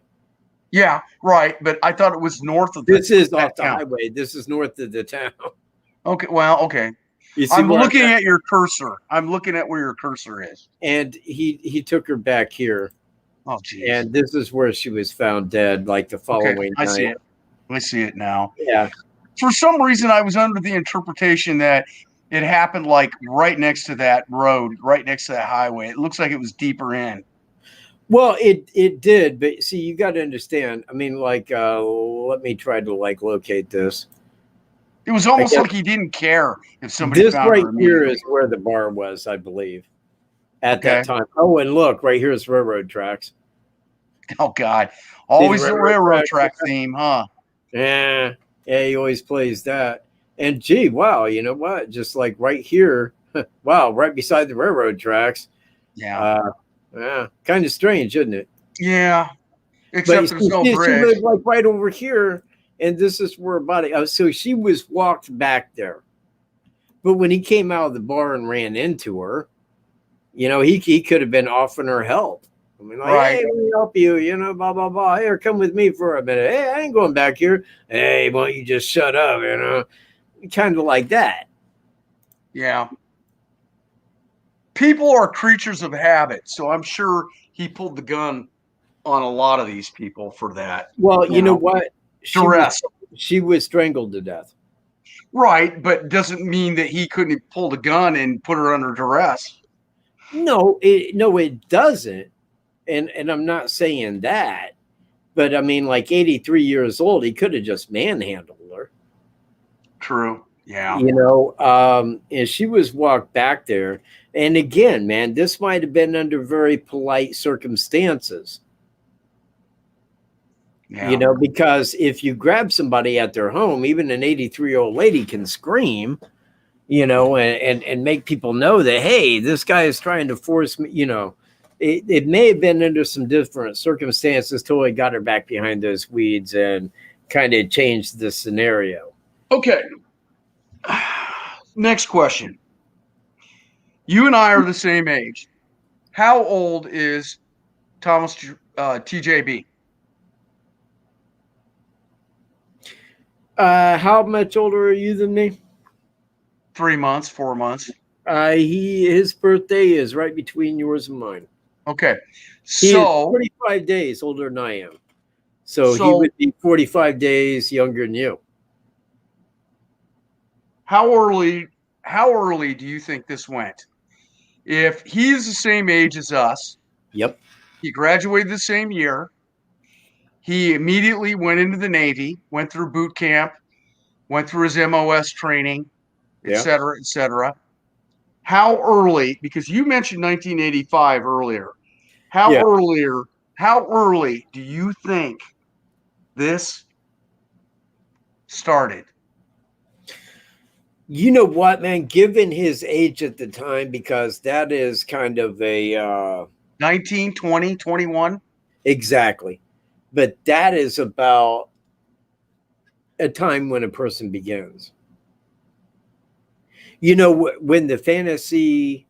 Yeah, right. But I thought it was north of this is off the highway. This is north of the town. Okay, well, okay. I'm looking at your cursor. I'm looking at where your cursor is. And he took her back here. Oh, geez. And this is where she was found dead, like the following night. I see it. I see it now. Yeah. For some reason, I was under the interpretation that it happened like right next to that road, right next to that highway. It looks like it was deeper in. Well, it did, but see, you got to understand. I mean, like, let me try to like locate this. It was almost like he didn't care if somebody this found right her here is where the bar was, I believe, at that time. Oh, and look, right here is railroad tracks. Oh God, always the railroad track theme, huh? Yeah, he always plays that. And gee, wow, you know what? Just like right here, wow, right beside the railroad tracks. Yeah. Yeah, kind of strange, isn't it? Yeah, except there's no bridge. She lived like right over here, and this is where body. So she was walked back there. But when he came out of the bar and ran into her, he could have been offering her help. I mean, like, hey, let me help you, blah, blah, blah. Here, come with me for a minute. Hey, I ain't going back here. Hey, why don't you just shut up, Kind of like that. Yeah. People are creatures of habit, so I'm sure he pulled the gun on a lot of these people for that. Well, you know what? Duress. She was strangled to death. Right, but doesn't mean that he couldn't have pulled a gun and put her under duress. No, it doesn't. And I'm not saying that, but I mean, like 83 years old, he could have just manhandled her. True. Yeah. And she was walked back there. And again, man, this might have been under very polite circumstances. Yeah. Because if you grab somebody at their home, even an 83-year-old lady can scream, and make people know that, hey, this guy is trying to force me, It may have been under some different circumstances till he got her back behind those weeds and kind of changed the scenario. Okay. Next question. You and I are the same age. How old is Thomas TJB? How much older are you than me? 3 months, 4 months. His birthday is right between yours and mine. Okay. He is 45 days older than I am. So he would be 45 days younger than you. How early how early do you think this went? If he's the same age as us, Yep. he graduated the same year, he immediately went into the Navy, went through boot camp, went through his MOS training, et Yeah. cetera, et cetera. How early, because you mentioned 1985 earlier, how Yeah. early do you think this started? You know what, man? Given his age at the time, because that is kind of a 19, 20, 21? exactly, but that is about a time when a person begins. You know, when the fantasy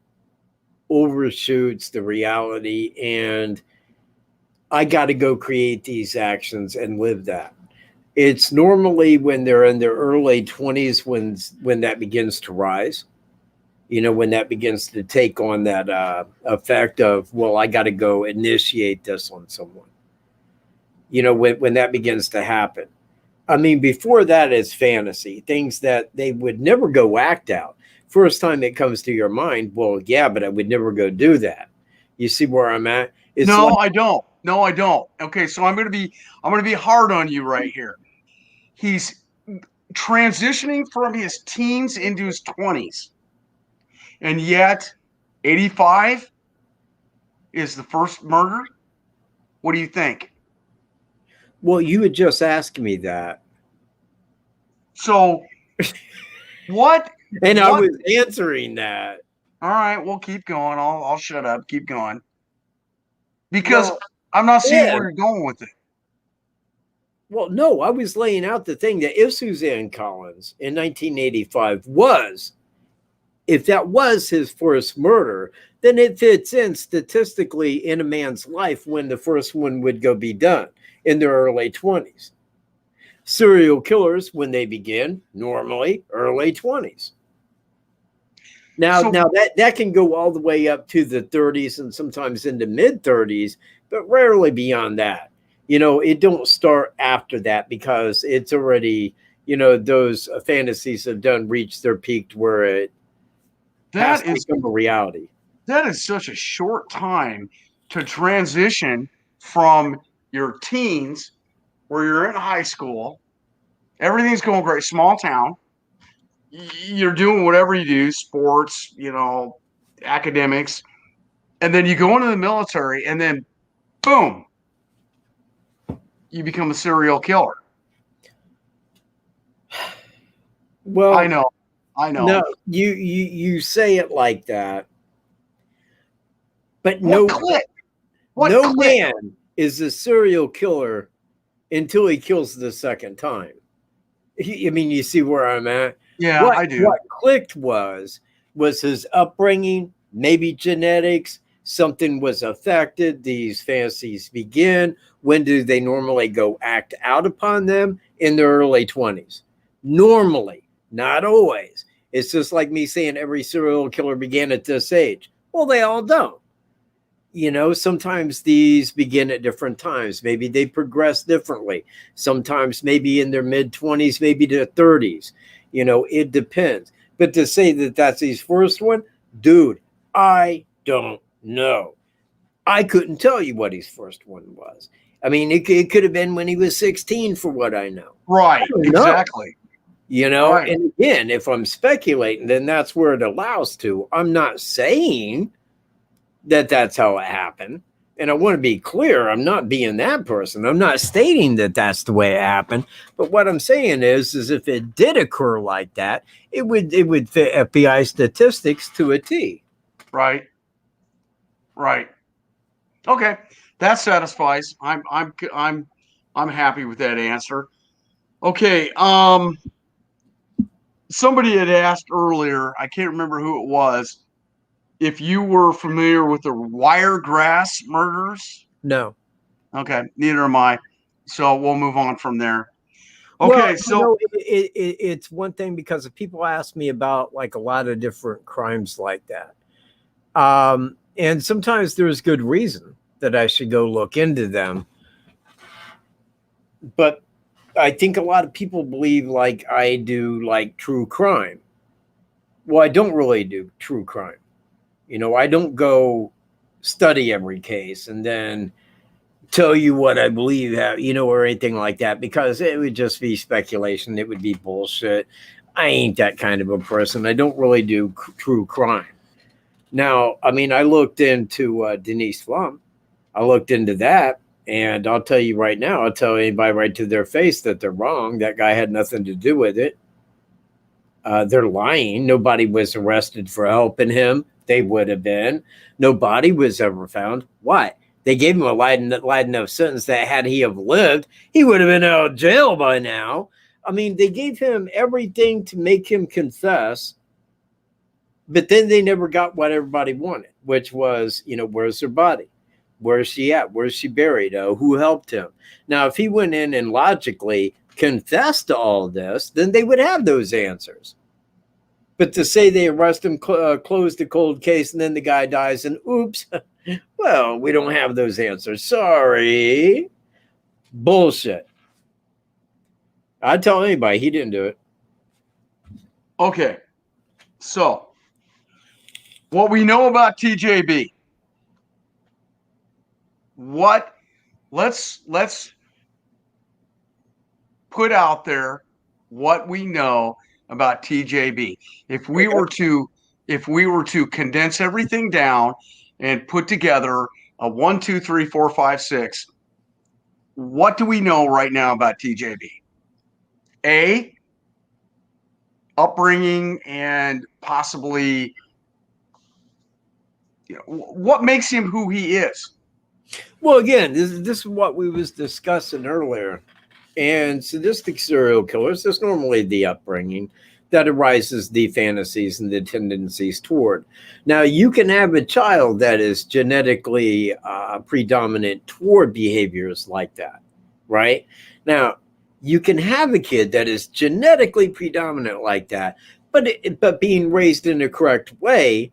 overshoots the reality, and I got to go create these actions and live that. It's normally when they're in their early 20s when that begins to rise. You know, when that begins to take on that effect of, well, I got to go initiate this on someone. You know, when that begins to happen. I mean, before that is fantasy, things that they would never go act out. First time it comes to your mind, well, yeah, but I would never go do that. You see where I'm at? It's No, like, I don't. No, I don't. Okay, so I'm gonna be hard on you right here. He's transitioning from his teens into his 20s, and yet 85 is the first murder. What do you think? well, you would just ask me that. So what? And I What? was answering that. All right, we'll keep going. I'll shut up. Keep going because Well, I'm not seeing if, where you're going with it. well, no, I was laying out the thing that if Suzanne Collins in 1985 was, if that was his first murder, then it fits in statistically in a man's life when the first one would go be done in their early 20s. Serial killers, when they begin, normally early 20s. Now, So that can go all the way up to the 30s and sometimes into mid 30s, but rarely beyond that. You know, it don't start after that because it's already, you know, those fantasies have done reached their peak where it has that to is become a reality. that is such a short time to transition from your teens, where you're in high school, everything's going great, small town, you're doing whatever you do, sports, academics, and then you go into the military, and then boom, you become a serial killer. I Well, know, I no, know. you say it like that, but What no, click? What no click? man is a serial killer until he kills the second time. I mean, you see where I'm at. Yeah, What I do. what clicked was his upbringing, maybe genetics. Something was affected. These fantasies begin. When do they normally go act out upon them? In their early 20s. Normally, not always. It's just like me saying every serial killer began at this age. Well, they all don't. You know, sometimes these begin at different times. Maybe they progress differently. Sometimes maybe in their mid 20s, maybe to 30s. You know, it depends. But to say that that's his first one, dude, I don't know. I couldn't tell you what his first one was. I mean, it could have been when he was 16 for what I know. I Right, don't know. exactly. You know, Right. and again, if I'm speculating, then that's where it allows to. I'm not saying that that's how it happened. And I want to be clear, I'm not being that person. I'm not stating that that's the way it happened. But what I'm saying is if it did occur like that, it would fit FBI statistics to a T. Right. Right. Okay. That satisfies. I'm happy with that answer. Okay. Somebody had asked earlier, I can't remember who it was, if you were familiar with the Wiregrass murders. No. Okay, neither am I. So we'll move on from there. Well, Okay, you so know, it's one thing because if people ask me about like a lot of different crimes like that. And sometimes there's good reason that I should go look into them. But I think a lot of people believe like I do like true crime. Well, I don't really do true crime. I don't go study every case and then tell you what I believe, or anything like that, because it would just be speculation. It would be bullshit. I ain't that kind of a person. I don't really do true crime. Now, I mean, I looked into Denise Flum. I looked into that, and I'll tell you right now, I'll tell anybody right to their face that they're wrong. That guy had nothing to do with it. They're lying. Nobody was arrested for helping him. They would have been. Nobody was ever found. Why? They gave him a light enough sentence that had he have lived, he would have been out of jail by now. I mean, they gave him everything to make him confess, but then they never got what everybody wanted, which was, where's her body? Where's she at? Where's she buried? Who helped him? Now, if he went in and logically confessed to all of this, then they would have those answers. But to say they arrest him, close the cold case, and then the guy dies, and oops, well, we don't have those answers. Sorry. Bullshit. I'd tell anybody he didn't do it. Okay. So, what we know about TJB. Let's put out there what we know about TJB. If we were to condense everything down and put together a 1, 2, 3, 4, 5, 6, what do we know right now about TJB? A, upbringing and possibly, what makes him who he is? Well, again, this is what we was discussing earlier. And sadistic serial killers, there's normally the upbringing that arises the fantasies and the tendencies toward. Now, you can have a child that is genetically predominant toward behaviors like that, right? Now, you can have a kid that is genetically predominant like that, but being raised in the correct way,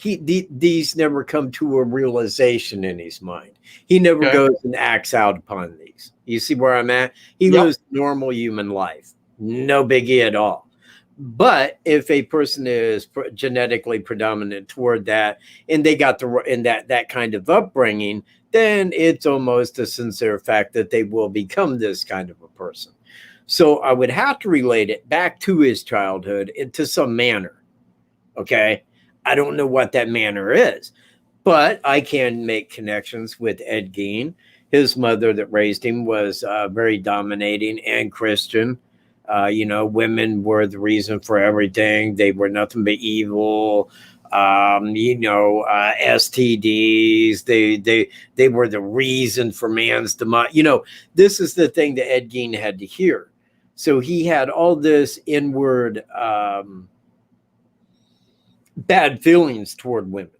these never come to a realization in his mind. He never goes and acts out upon these. You see where I'm at? He lives normal human life. No biggie at all. But if a person is genetically predominant toward that, and they got that kind of upbringing, then it's almost a sincere fact that they will become this kind of a person. So I would have to relate it back to his childhood into some manner. Okay? I don't know what that manner is, but I can make connections with Ed Gein. His mother that raised him was very dominating and Christian. Women were the reason for everything. They were nothing but evil. STDs. They were the reason for man's demise. This is the thing that Ed Gein had to hear. So he had all this inward bad feelings toward women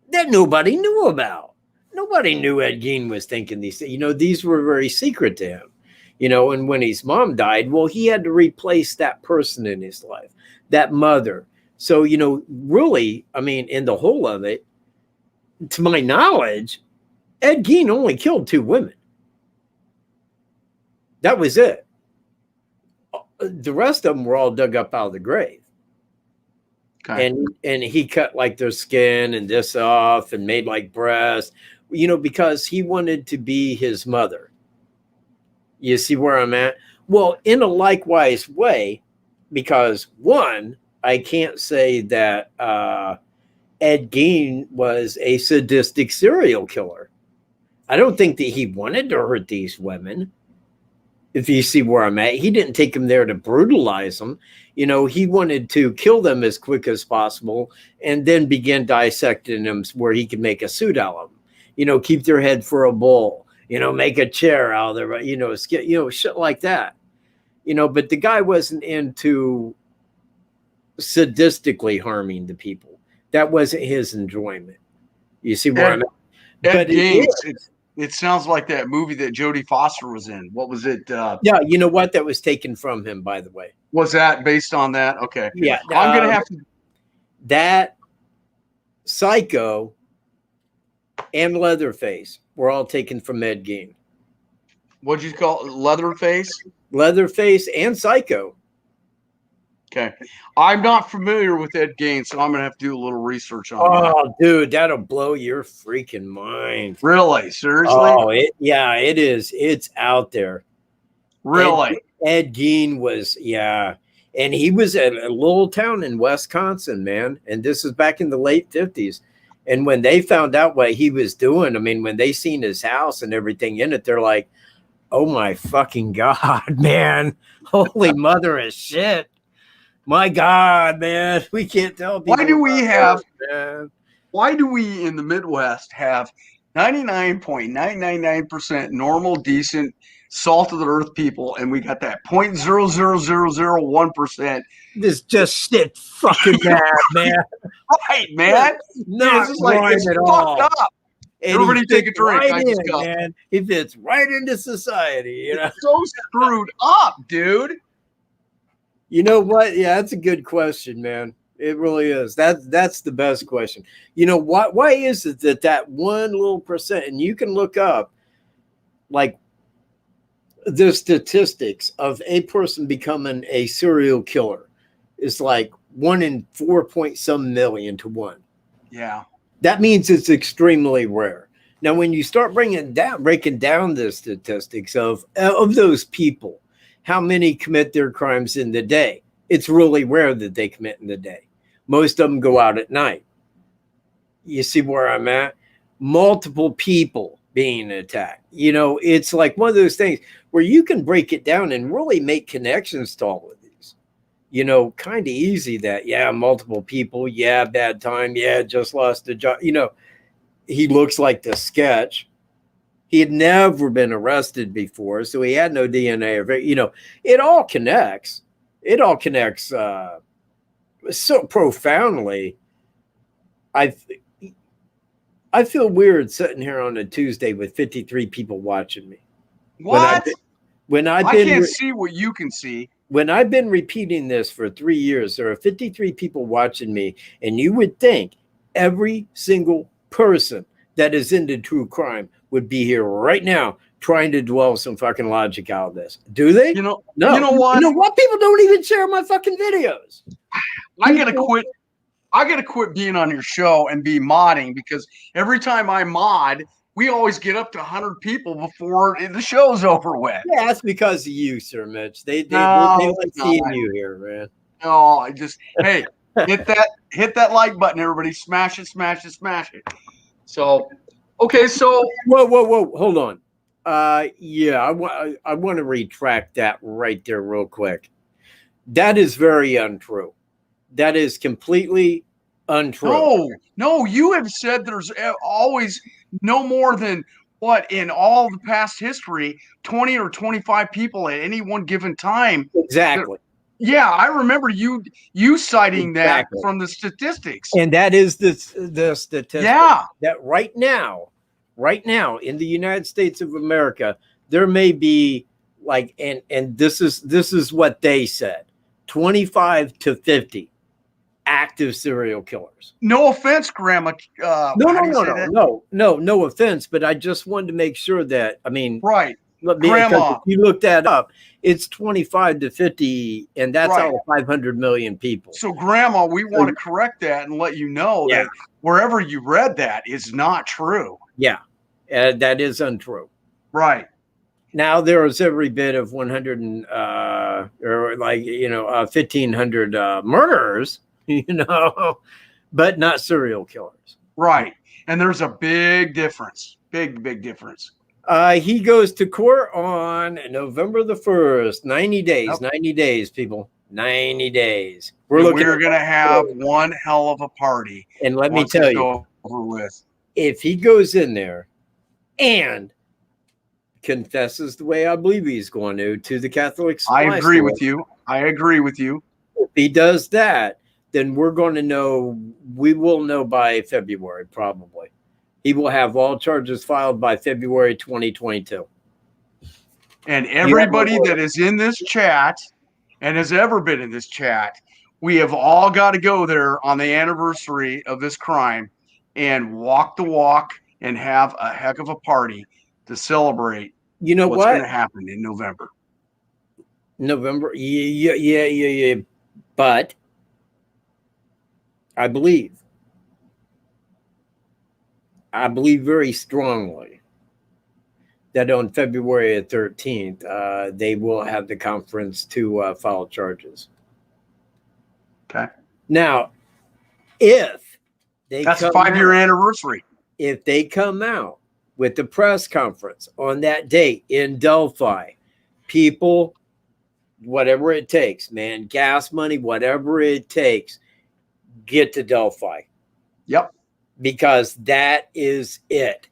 that nobody knew about. Nobody knew Ed Gein was thinking these things. These were very secret to him. And when his mom died, well, he had to replace that person in his life, that mother. So, really, I mean, in the whole of it, to my knowledge, Ed Gein only killed 2 women. That was it. The rest of them were all dug up out of the grave. Okay. And he cut like their skin and this off and made like breasts, because he wanted to be his mother. You see where I'm at? Well, in a likewise way, because one, I can't say that Ed Gein was a sadistic serial killer. I don't think that he wanted to hurt these women. If you see where I'm at, he didn't take them there to brutalize them. He wanted to kill them as quick as possible and then begin dissecting them where he could make a suit out of them. Keep their head for a bowl, make a chair out of their, shit like that. But the guy wasn't into sadistically harming the people. That wasn't his enjoyment. You see where I'm at? But it sounds like that movie that Jodie Foster was in. What was it? Yeah, you know what? That was taken from him, by the way. Was that based on that? Okay. Yeah. I'm going to have to. That, Psycho, and Leatherface were all taken from Ed Gein. What'd you call it? Leatherface? Leatherface and Psycho. Okay. I'm not familiar with Ed Gain, so I'm going to have to do a little research on that. Oh, dude, that'll blow your freaking mind. Really? Seriously? Oh, it is. It's out there. Really? Ed Gein was, and he was at a little town in Wisconsin, man. And this is back in the late 50s. And when they found out what he was doing, I mean, when they seen his house and everything in it, they're like, oh my fucking God, man. Holy mother of shit. My God, man. We can't tell people. Why do we in the Midwest have 99.999% normal, decent, salt of the earth people, and we got that 0.00001%? This just shit fucking bad, man. Right, man. Not it's right it's at all. Up. Everybody take a drink. Right in, man. He fits right into society. You know, it's so screwed up, dude. You know what? Yeah, that's a good question, man. It really is. That's the best question. You know what? Why is it that one little percent, and you can look up like the statistics of a person becoming a serial killer is like 1 in 4 point some million to 1. Yeah. That means it's extremely rare. Now, when you start breaking down the statistics of those people, how many commit their crimes in the day, it's really rare that they commit in the day. Most of them go out at night. You see where I'm at? Multiple people being attacked. You know, it's like one of those things where you can break it down and really make connections to all of these. You know, kind of easy that, multiple people. Yeah, bad time. Yeah, just lost a job. You know, he looks like the sketch. He had never been arrested before, so he had no DNA. You know, it all connects. It all connects so profoundly. I feel weird sitting here on a Tuesday with 53 people watching me. What? I can't see what you can see. When I've been repeating this for 3 years, there are 53 people watching me, and you would think every single person that is into true crime would be here right now trying to dwell some fucking logic out of this. Do they? No. You know what? People don't even share my fucking videos. I gotta quit being on your show and be modding, because every time I mod, we always get up to 100 people before the show's over with. Yeah, that's because of you, Sir Mitch. They like seeing you here, man. No, I just hit that like button, everybody. Smash it. So, okay, so whoa, hold on. I want to retract that right there real quick. That is very untrue. That is completely untrue. No, you have said there's always no more than what in all the past history, 20 or 25 people at any one given time. Exactly. Yeah, I remember you citing that from the statistics. And that is the statistic. Yeah. That right now in the United States of America, there may be like, and this is what they said, 25 to 50 active serial killers. No offense, Grandma. No offense, but I just wanted to make sure that, I mean, right. Grandma, if you look that up, it's 25 to 50, and that's out of 500 million people. So, Grandma, we want to correct that and let you know that wherever you read that is not true. Yeah, that is untrue. Right. Now there is every bit of 100 and, or like, 1,500 murderers, but not serial killers. Right. And there's a big difference. Big difference. He goes to court on November the 1st. 90 days. Yep. 90 days, people. 90 days. We're going to have one hell of a party. And let me tell you, if he goes in there and confesses the way I believe he's going to the Catholic I agree with you. If he does that, then we're going to know. We will know by February, probably. He will have all charges filed by February 2022. And everybody that is in this chat and has ever been in this chat, we have all got to go there on the anniversary of this crime and walk the walk and have a heck of a party to celebrate what's going to happen in November. Yeah. But I believe very strongly that on February 13th, they will have the conference to file charges. Okay. Now, if that's a 5-year anniversary, if they come out with the press conference on that date in Delphi, people, whatever it takes, man, gas money, whatever it takes, get to Delphi. Yep. Because that is it.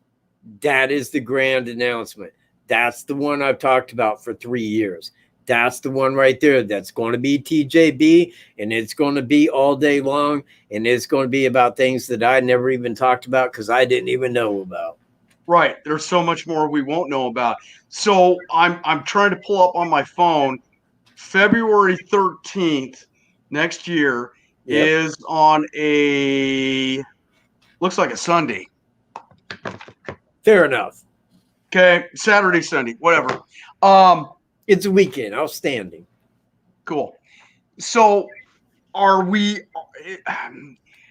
That is the grand announcement. That's the one I've talked about for 3 years. That's the one right there. That's going to be TJB, and it's going to be all day long, and it's going to be about things that I never even talked about because I didn't even know about. Right. There's so much more we won't know about. So I'm trying to pull up on my phone. February 13th next year is on looks like a Sunday. Fair enough. Okay. Saturday, Sunday, whatever. It's a weekend. Outstanding. Cool. So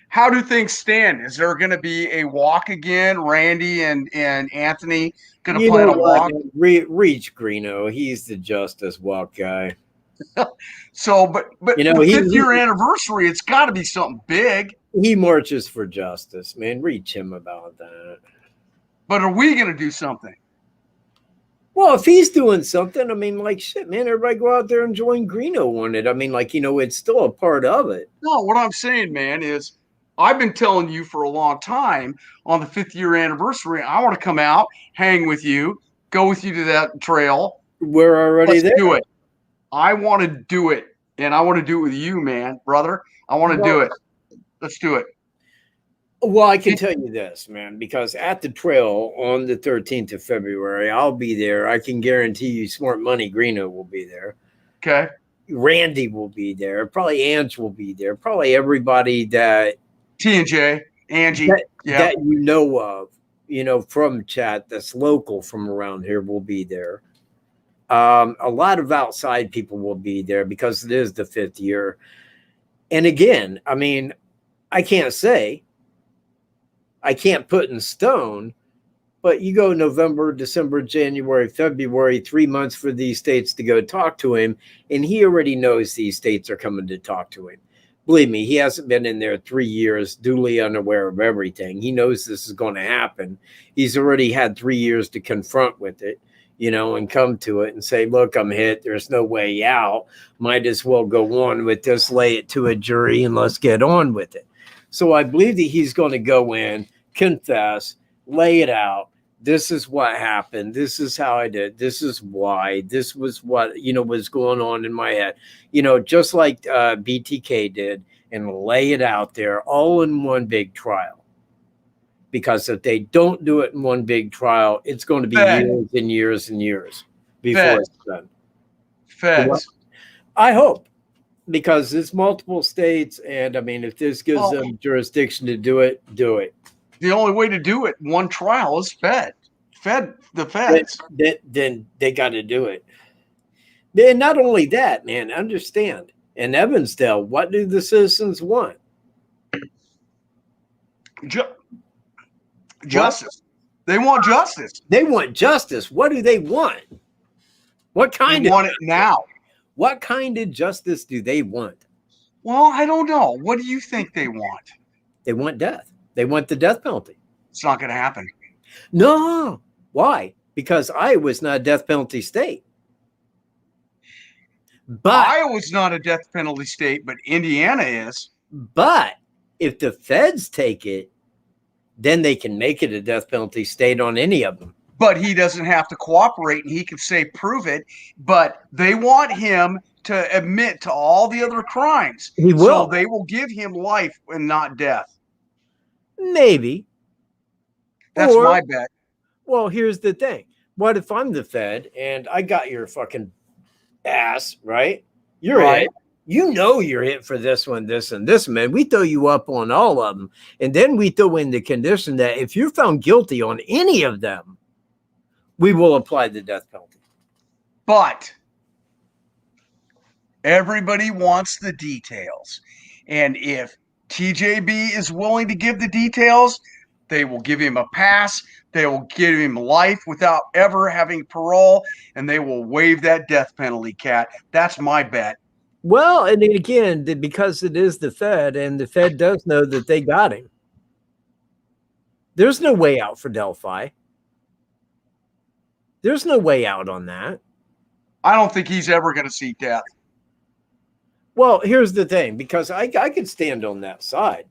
how do things stand? Is there going to be a walk again? Randy and Anthony going to plan a walk? Reach Greeno. He's the Justice Walk guy. So, but the 5th-year anniversary, it's got to be something big. He marches for justice, man. Reach him about that. But are we going to do something? Well, if he's doing something, I mean, like, shit, man, everybody go out there and join Greeno on it. I mean, like, it's still a part of it. No, what I'm saying, man, is I've been telling you for a long time on the 5th-year anniversary, I want to come out, hang with you, go with you to that trail. We're already there. Do it. I want to do it, and I want to do it with you, man, brother. I want to do it. Let's do it. Well, I can tell you this, man, because at the trail on the 13th of February, I'll be there. I can guarantee you Smart Money Greeno will be there. Okay. Randy will be there. Probably Ange will be there. Probably everybody that T&J, Angie, that you know of, from chat that's local from around here will be there. A lot of outside people will be there because it is the 5th year. And again, I mean, I can't put in stone, but you go November, December, January, February, 3 months for these states to go talk to him. And he already knows these states are coming to talk to him. Believe me, he hasn't been in there 3 years, duly unaware of everything. He knows this is going to happen. He's already had 3 years to confront with it, and come to it and say, look, I'm hit. There's no way out. Might as well go on with this, lay it to a jury, and let's get on with it. So I believe that he's going to go in, confess, lay it out. This is what happened. This is how I did. This is why. This was what, was going on in my head. Just like BTK did, and lay it out there all in one big trial. Because if they don't do it in one big trial, it's going to be years and years and years before it's done. Feds. I hope. Because it's multiple states, and I mean, if this gives them jurisdiction to do it, do it. The only way to do it, one trial, is the feds. Then they got to do it. And not only that, man, understand. In Evansdale, what do the citizens want? Justice. They want justice. They want justice. What do they want? What kind they want it now? What kind of justice do they want? Well, I don't know. What do you think they want? They want death. They want the death penalty. It's not going to happen. No. Why? Because Iowa's not a death penalty state. But Iowa's not a death penalty state, but Indiana is. But if the feds take it, then they can make it a death penalty state on any of them. But he doesn't have to cooperate, and he can say, prove it. But they want him to admit to all the other crimes. He will. So they will give him life and not death. Maybe. That's my bet. Well, here's the thing. What if I'm the Fed and I got your fucking ass, right? You're right. You're hit for this one, this, and this, man. We throw you up on all of them. And then we throw in the condition that if you're found guilty on any of them, we will apply the death penalty. But Everybody wants the details. And if TJB is willing to give the details, they will give him a pass. They will give him life without ever having parole, and they will waive that death penalty, Cat. That's my bet. Well, and again, because it is the Fed, and the Fed does know that they got him. There's no way out for Delphi. There's no way out on that. I don't think he's ever going to see death. Well, here's the thing, because I could stand on that side.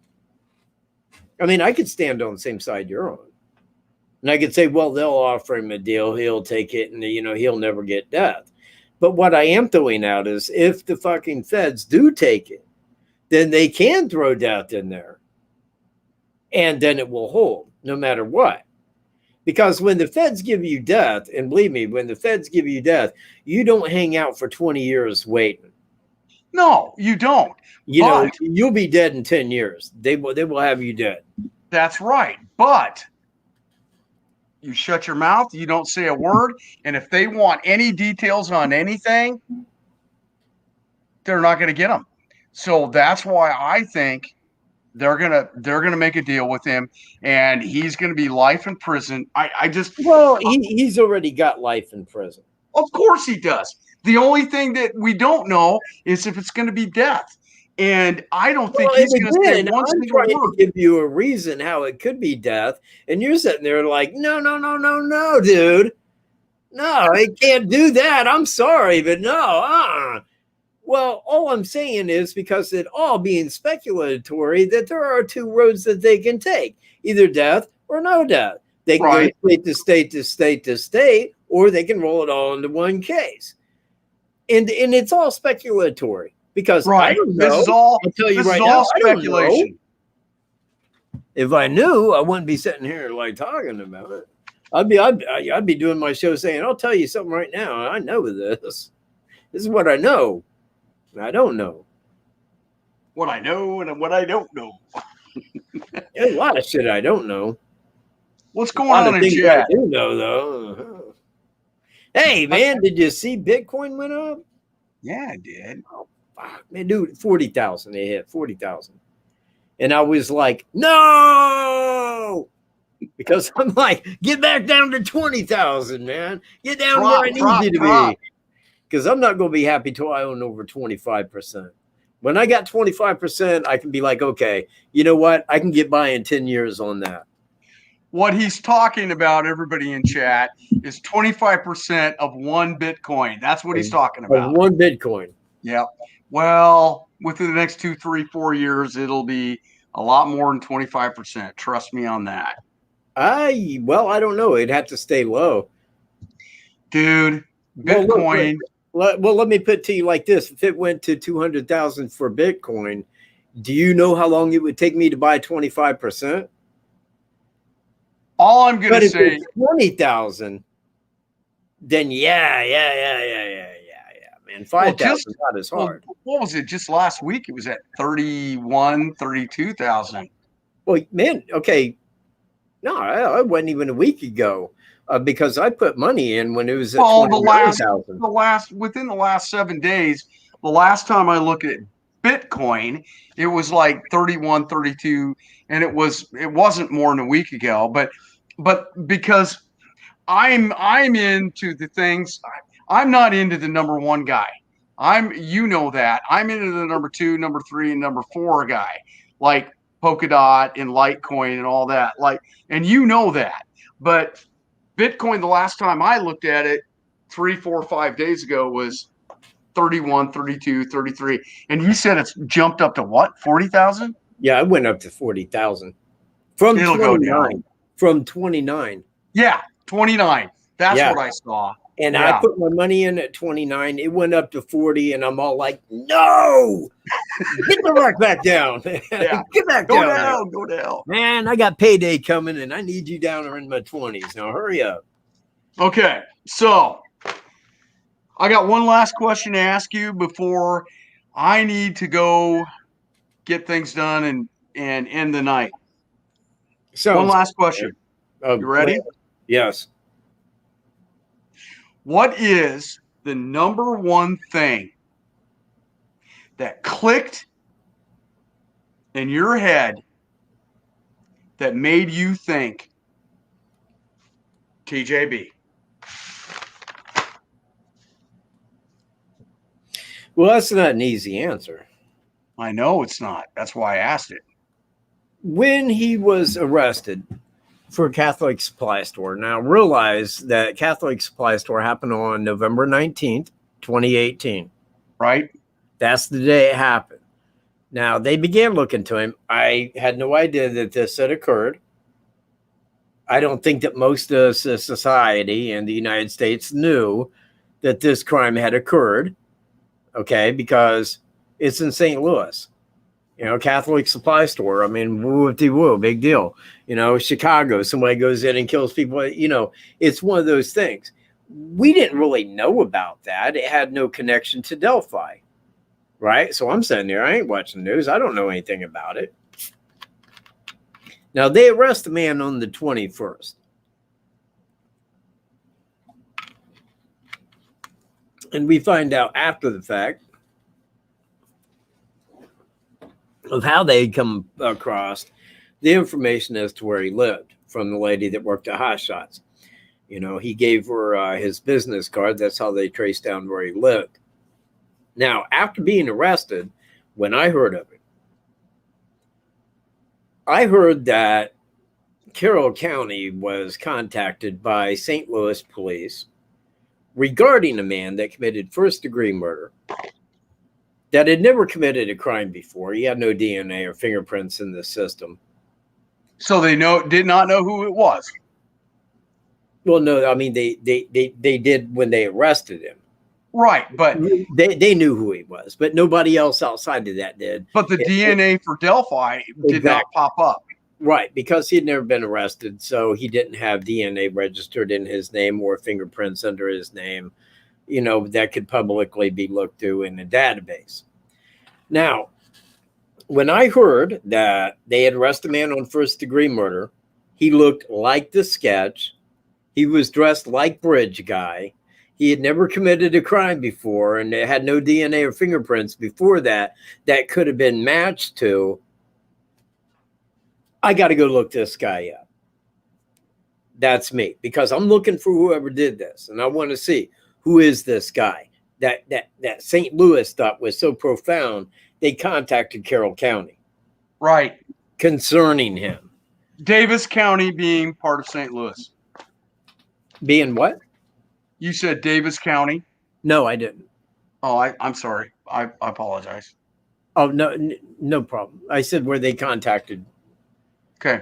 I mean, I could stand on the same side you're on. And I could say, well, they'll offer him a deal. He'll take it, and, he'll never get death. But what I am throwing out is if the fucking feds do take it, then they can throw death in there. And then it will hold no matter what. Because when the feds give you death, and believe me, when the feds give you death, you don't hang out for 20 years waiting. No, you don't. You'll be dead in 10 years. They will have you dead. That's right. But you shut your mouth, you don't say a word, and if they want any details on anything, they're not going to get them. So that's why I think they're gonna make a deal with him, and he's going to be life in prison. He's already got life in prison. Of course he does. The only thing that we don't know is if it's going to be death. And I don't think he's going to say one single word. I'm trying to give you a reason how it could be death, and you're sitting there like, no, dude. No, it can't do that. I'm sorry, but no. Well, all I'm saying is because it all being speculatory that there are two roads that they can take, either death or no death. They can go state to state to state to state, or they can roll it all into one case. And it's all speculatory. Because I don't know. I'll tell you right now, speculation. If I knew, I wouldn't be sitting here like talking about it. I'd be doing my show saying, I'll tell you something right now. I know this. This is what I know. And I don't know. What I know and what I don't know. There's a lot of shit I don't know. What's going on in chat? I do know, though. Hey, man, did you see Bitcoin went up? Yeah, I did. Oh, fuck, man, dude, 40,000. They hit 40,000. And I was like, no! Because I'm like, get back down to 20,000, man. Get down where I need you to be. Because I'm not going to be happy till I own over 25%. When I got 25%, I can be like, okay, you know what? I can get by in 10 years on that. What he's talking about, everybody in chat, is 25% of one Bitcoin. That's what he's talking about. One Bitcoin. Yeah. Well, within the next 2, 3, 4 years, it'll be a lot more than 25%. Trust me on that. I don't know. It'd have to stay low. Dude, Bitcoin. Well, let me put it to you like this. If it went to 200,000 for Bitcoin, do you know how long it would take me to buy 25%? All I'm going to say, 20,000. Then yeah, man. 5,000 not as hard. What was it? Just last week, it was at 31, 32,000. Well, man, okay. No, it wasn't even a week ago because I put money in when it was at 29,000. Within the last 7 days, the last time I looked at Bitcoin, it was like 31, 32, and it wasn't more than a week ago. But because I'm into the things, I'm not into the number one guy. You know that. I'm into the number 2, number 3, and number 4 guy, like Polkadot and Litecoin and all that. And you know that. But Bitcoin, the last time I looked at it 3, 4, 5 days ago was 31, 32, 33. And you said it's jumped up to what? 40,000? Yeah, it went up to 40,000 from 29. From 29. Yeah, 29. That's what I saw. And I put my money in at 29. It went up to 40, and I'm all like, no! Get the rock back down. Yeah. Get back down. Go down. Man, I got payday coming, and I need you down in my 20s. Now, hurry up. Okay, so I got one last question to ask you before I need to go get things done and end the night. So one last question. You ready? Yes. What is the number one thing that clicked in your head that made you think TJB? Well, that's not an easy answer. I know it's not. That's why I asked it. When he was arrested for a Catholic supply store, now realize that Catholic supply store happened on November 19th, 2018. Right? That's the day it happened. Now, they began looking to him. I had no idea that this had occurred. I don't think that most of society in the United States knew that this crime had occurred, okay, because it's in St. Louis. You know, Catholic supply store. I mean, woo-de-woo, big deal. You know, Chicago, somebody goes in and kills people. You know, it's one of those things. We didn't really know about that. It had no connection to Delphi, right? So I'm sitting there. I ain't watching the news. I don't know anything about it. Now, they arrest the man on the 21st. And we find out after the fact of how they had come across the information as to where he lived from the lady that worked at Hot Shots. You know, he gave her his business card. That's how they traced down where he lived. Now, after being arrested, when I heard of it, I heard that Carroll County was contacted by St. Louis police regarding a man that committed first-degree murder that had never committed a crime before. He had no DNA or fingerprints in the system. So they did not know who it was. Well, no, I mean, they did when they arrested him. Right, but they knew who he was, but nobody else outside of that did. But the DNA for Delphi did not pop up. Right, because he had never been arrested, so he didn't have DNA registered in his name or fingerprints under his name, you know, that could publicly be looked through in a database. Now, when I heard that they had arrested a man on first-degree murder, he looked like the sketch. He was dressed like Bridge Guy. He had never committed a crime before, and they had no DNA or fingerprints before that could have been matched to. I got to go look this guy up. That's me, because I'm looking for whoever did this, and I want to see who is this guy that St. Louis thought was so profound. They contacted Carroll County, right, concerning him. Davis County being part of St. Louis. Being what? You said Davis County. No, I didn't. Oh, I'm sorry. I apologize. Oh, no problem. I said where they contacted. Okay.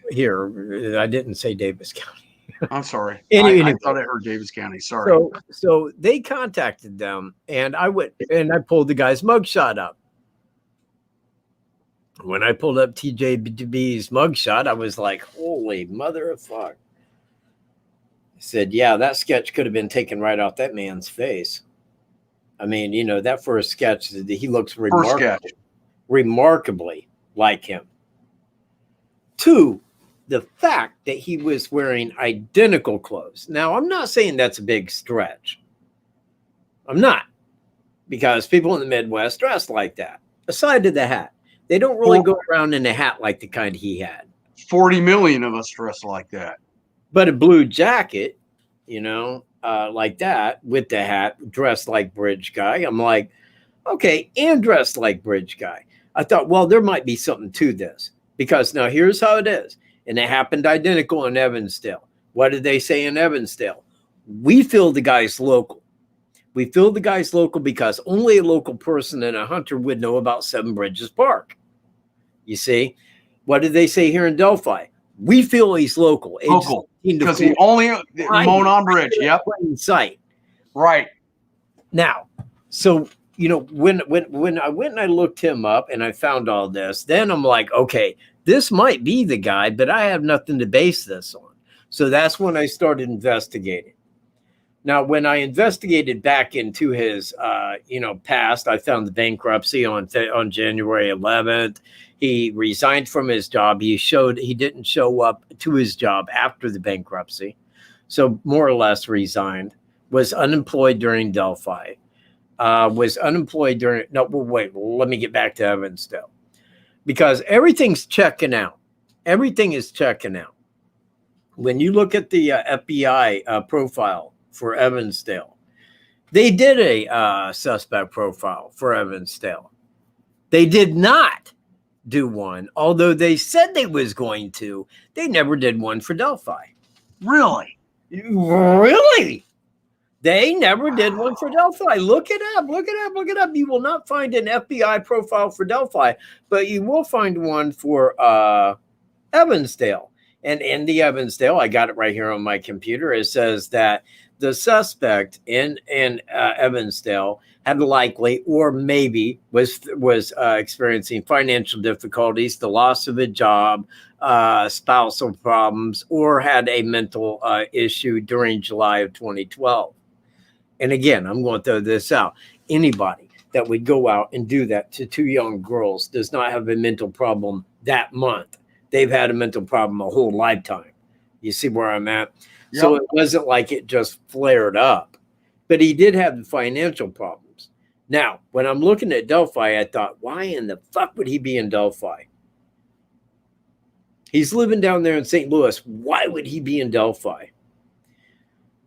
Here, I didn't say Davis County. I'm sorry. Anyway, I thought I heard Davis County. Sorry. So they contacted them, and I went and I pulled the guy's mugshot up. When I pulled up TJB's mugshot, I was like, "Holy mother of fuck!" I said, "Yeah, that sketch could have been taken right off that man's face." I mean, you know, that first sketch, he looks remarkably like him. Two, the fact that he was wearing identical clothes. Now, I'm not saying that's a big stretch. I'm not, because people in the Midwest dress like that. Aside to the hat, they don't really go around in a hat like the kind he had. 40 million of us dress like that. But a blue jacket, you know, like that with the hat, dressed like Bridge Guy. I'm like, okay, and dressed like Bridge Guy. I thought, well, there might be something to this, because now here's how it is. And it happened identical in Evansdale. What did they say in Evansdale? We feel the guy's local. We feel the guy's local because only a local person and a hunter would know about Seven Bridges Park. You see? What did they say here in Delphi? We feel he's local. Local. Because he only Monon Bridge. Yep. Sight. Right. Now, so, you know, when I went and I looked him up and I found all this, then I'm like, okay, this might be the guy, but I have nothing to base this on. So that's when I started investigating. Now, when I investigated back into his, past, I found the bankruptcy on January 11th. He resigned from his job. He didn't show up to his job after the bankruptcy. So more or less resigned, was unemployed during Delphi. was unemployed during. No, well, wait. Well, let me get back to Evansdale because everything's checking out. Everything is checking out. When you look at the FBI profile for Evansdale, they did a suspect profile for Evansdale. They did not do one, although they said they was going to. They never did one for Delphi. Really? Really? They never did one for Delphi. Look it up. Look it up. Look it up. You will not find an FBI profile for Delphi, but you will find one for Evansdale. And in the Evansdale, I got it right here on my computer. It says that the suspect in Evansdale had likely or maybe was experiencing financial difficulties, the loss of a job, spousal problems, or had a mental issue during July of 2012. And again, I'm going to throw this out. Anybody that would go out and do that to two young girls does not have a mental problem that month. They've had a mental problem a whole lifetime. You see where I'm at? Yep. So it wasn't like it just flared up. But he did have the financial problems. Now, when I'm looking at Delphi, I thought, why in the fuck would he be in Delphi? He's living down there in St. Louis. Why would he be in Delphi?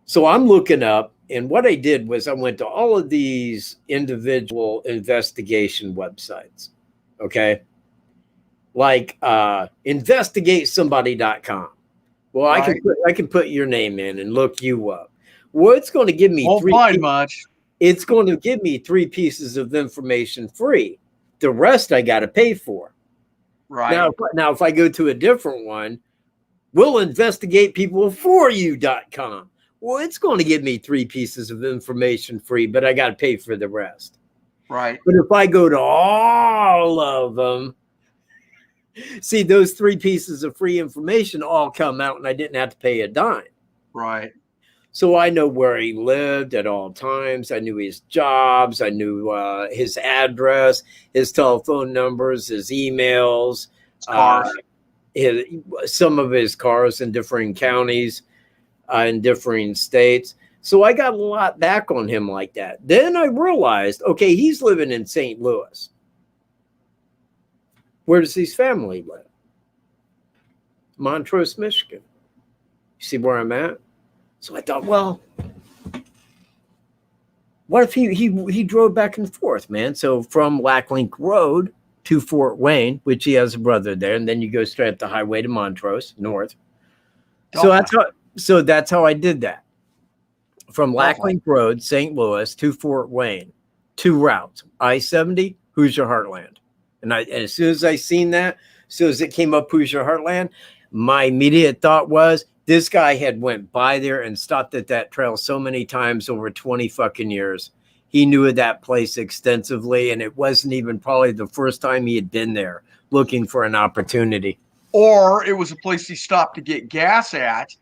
So I'm looking up, and what I did was I went to all of these individual investigation websites, okay? Like investigatesomebody.com. Well, right. I can put your name in and look you up. Well, it's going to give me It's going to give me 3 pieces of information free. The rest I got to pay for. Right. Now, if I go to a different one, we'll investigate people for you.com. Well, it's going to give me 3 pieces of information free, but I got to pay for the rest. Right. But if I go to all of them, see, those 3 pieces of free information all come out and I didn't have to pay a dime. Right. So I know where he lived at all times. I knew his jobs. I knew his address, his telephone numbers, his emails, cars. Some of his cars in different counties, in different states. So I got a lot back on him like that. Then I realized, okay, he's living in St. Louis. Where does his family live? Montrose, Michigan. You see where I'm at? So I thought, well, what if he drove back and forth, man? So from Lacklink Road to Fort Wayne, which he has a brother there, and then you go straight up the highway to Montrose, north. So that's how I did that. From Lacklink Road, St. Louis to Fort Wayne, 2 routes. I-70, Hoosier Heartland. And as soon as I seen that, as soon as it came up Hoosier Heartland, my immediate thought was, this guy had went by there and stopped at that trail so many times over 20 fucking years. He knew of that place extensively, and it wasn't even probably the first time he had been there looking for an opportunity. Or it was a place he stopped to get gas at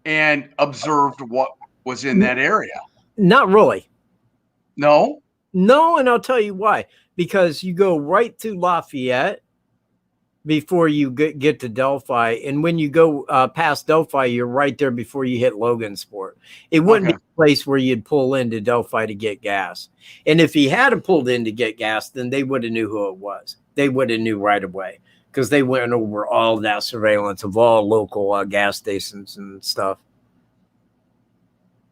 and observed what was in that area. Not really. No? No, and I'll tell you why. Because you go right through Lafayette before you get to Delphi. And when you go past Delphi, you're right there before you hit Logansport. It wouldn't be a place where you'd pull into Delphi to get gas. And if he had pulled in to get gas, then they would have knew who it was. They would have knew right away because they went over all that surveillance of all local gas stations and stuff.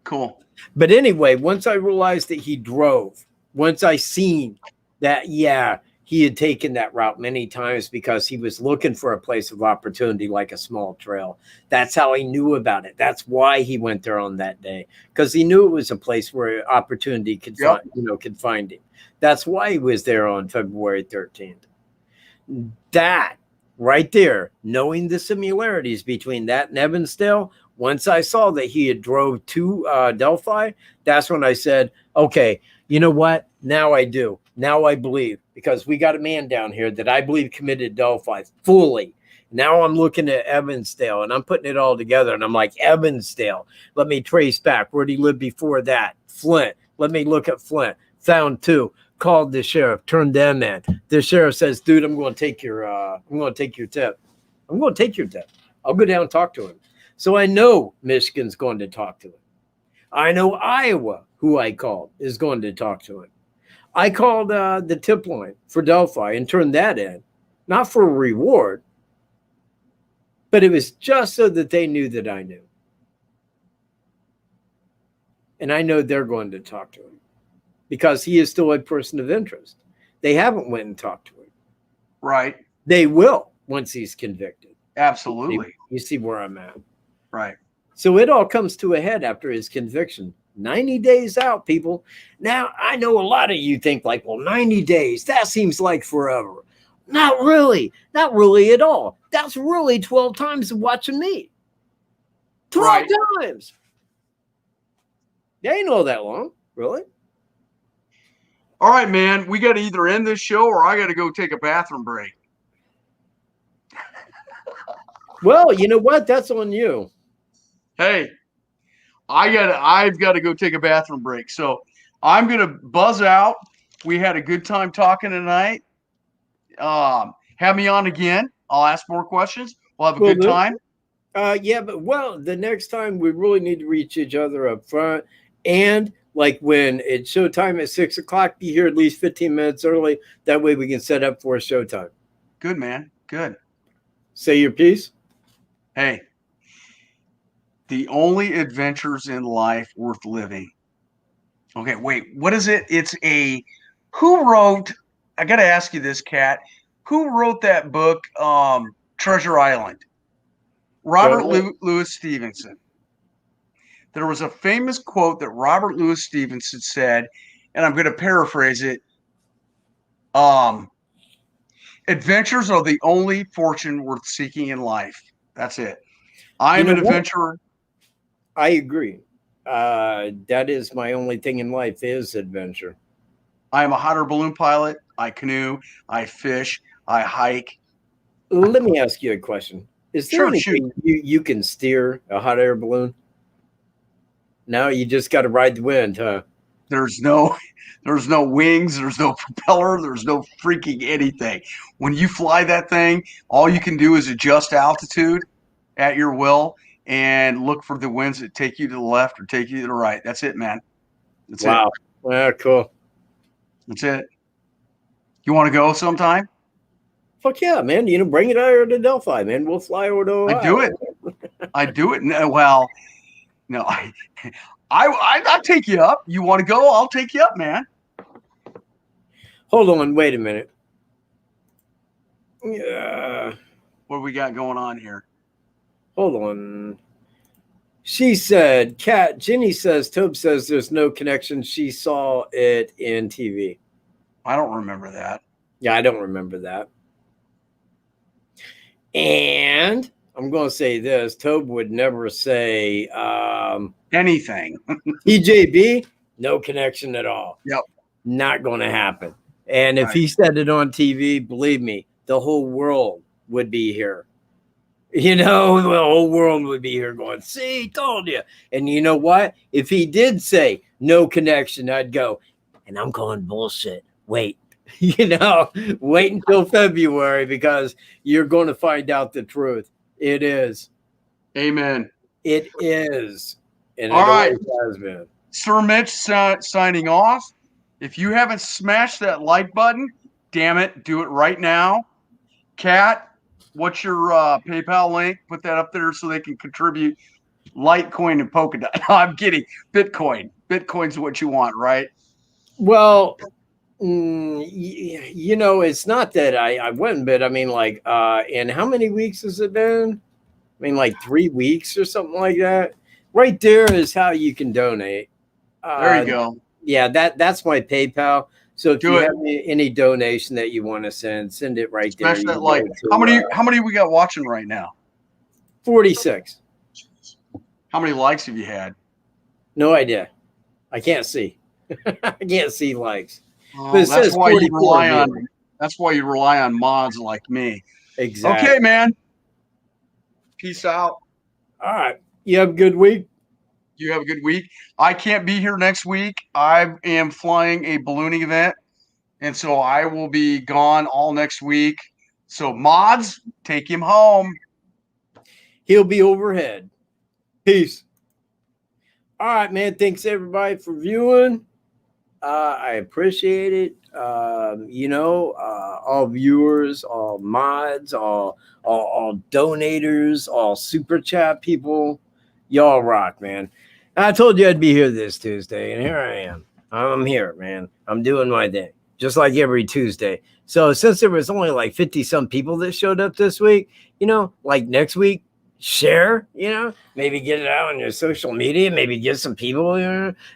Cool. But anyway, once I realized that he drove, once I seen that, yeah, he had taken that route many times because he was looking for a place of opportunity like a small trail. That's how he knew about it. That's why he went there on that day, because he knew it was a place where opportunity could find him. That's why he was there on February 13th. That right there, knowing the similarities between that and Evansdale, once I saw that he had drove to Delphi, that's when I said, okay, you know what? Now I do. Now I believe, because we got a man down here that I believe committed Delphi fully. Now I'm looking at Evansdale and I'm putting it all together. And I'm like, Evansdale, let me trace back. Where did he live before that? Flint. Let me look at Flint. Found 2. Called the sheriff. Turned them in. The sheriff says, dude, I'm going to take your tip. I'm going to take your tip. I'll go down and talk to him. So I know Michigan's going to talk to him. I know Iowa, who I called, is going to talk to him. I called the tip line for Delphi and turned that in, not for a reward, but it was just so that they knew that I knew. And I know they're going to talk to him because he is still a person of interest. They haven't went and talked to him. Right. They will once he's convicted. Absolutely. You see where I'm at. Right. So it all comes to a head after his conviction. 90 days out, people. Now, I know a lot of you think like, well, 90 days, that seems like forever. Not really. Not really at all. That's really 12 times of watching me. 12 times. They ain't all that long, really. All right, man. We got to either end this show or I got to go take a bathroom break. Well, you know what? That's on you. Hey, I've got to go take a bathroom break. So I'm going to buzz out. We had a good time talking tonight. Have me on again. I'll ask more questions. We'll have a good time. Yeah, but the next time we really need to reach each other up front. And like when it's showtime at 6 o'clock, be here at least 15 minutes early. That way we can set up for a showtime. Good, man. Good. Say your piece. Hey, the only adventures in life worth living. Okay, wait. What is it? Who wrote, I got to ask you this, Kat. Who wrote that book, Treasure Island? Robert Louis Stevenson. There was a famous quote that Robert Louis Stevenson said, and I'm going to paraphrase it. Adventures are the only fortune worth seeking in life. That's it. I'm an adventurer. I agree. That is my only thing in life is adventure. I am a hot air balloon pilot. I canoe. I fish. I hike. Let me ask you a question. Is there anything you can steer a hot air balloon? No, you just got to ride the wind, huh? There's no wings. There's no propeller. There's no freaking anything. When you fly that thing, all you can do is adjust altitude at your will and look for the winds that take you to the left or take you to the right. That's it, man. That's it. Wow, cool. That's it. You want to go sometime? Fuck yeah, man. Bring it over to Delphi, man. We'll fly over to Ohio. I do it. I do it. Well, no, I'll take you up. You want to go? I'll take you up, man. Hold on. Wait a minute. Yeah. What do we got going on here? Hold on. She said, Jenny says, Tobe says there's no connection. She saw it in TV. I don't remember that. Yeah, I don't remember that. And I'm going to say this. Tobe would never say anything. TJB, no connection at all. Yep. Not going to happen. And if he said it on TV, believe me, the whole world would be here. The whole world would be here going, see, told you. And you know what? If he did say no connection, I'd go, and I'm calling bullshit. Wait. Wait until February because you're going to find out the truth. It is. Amen. It is. And all right. Has been. Sir Mitch signing off. If you haven't smashed that like button, damn it, do it right now. Kat, what's your PayPal link? Put that up there so they can contribute Litecoin and Polkadot. No, I'm kidding. Bitcoin. Bitcoin's what you want, right? Well, it's not that I wouldn't, but I mean, and how many weeks has it been? I mean, 3 weeks or something like that. Right there is how you can donate. There you go. Yeah, that's my PayPal. So if you have any donation that you want to send it right there. Smash that like. How many we got watching right now? 46. How many likes have you had? No idea. I can't see. I can't see likes. But that's why you rely on mods like me. Exactly. Okay, man. Peace out. All right. You have a good week. You have a good week. I can't be here next week. I am flying a ballooning event, and so I will be gone all next week. So mods, take him home. He'll be overhead. Peace. All right, man. Thanks everybody for viewing. I appreciate it. All viewers, all mods, all donators, all super chat people, y'all rock, man. I told you I'd be here this Tuesday, and here I am. I'm here, man. I'm doing my thing, just like every Tuesday. So since there was only like 50 some people that showed up this week, like next week, share, maybe get it out on your social media, maybe get some people,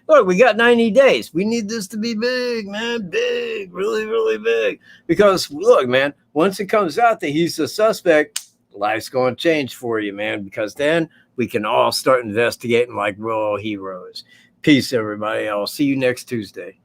look, we got 90 days. We need this to be big, man, big, really, really big. Because look, man, once it comes out that he's the suspect, life's going to change for you, man, because then we can all start investigating like real heroes. Peace, everybody. I'll see you next Tuesday.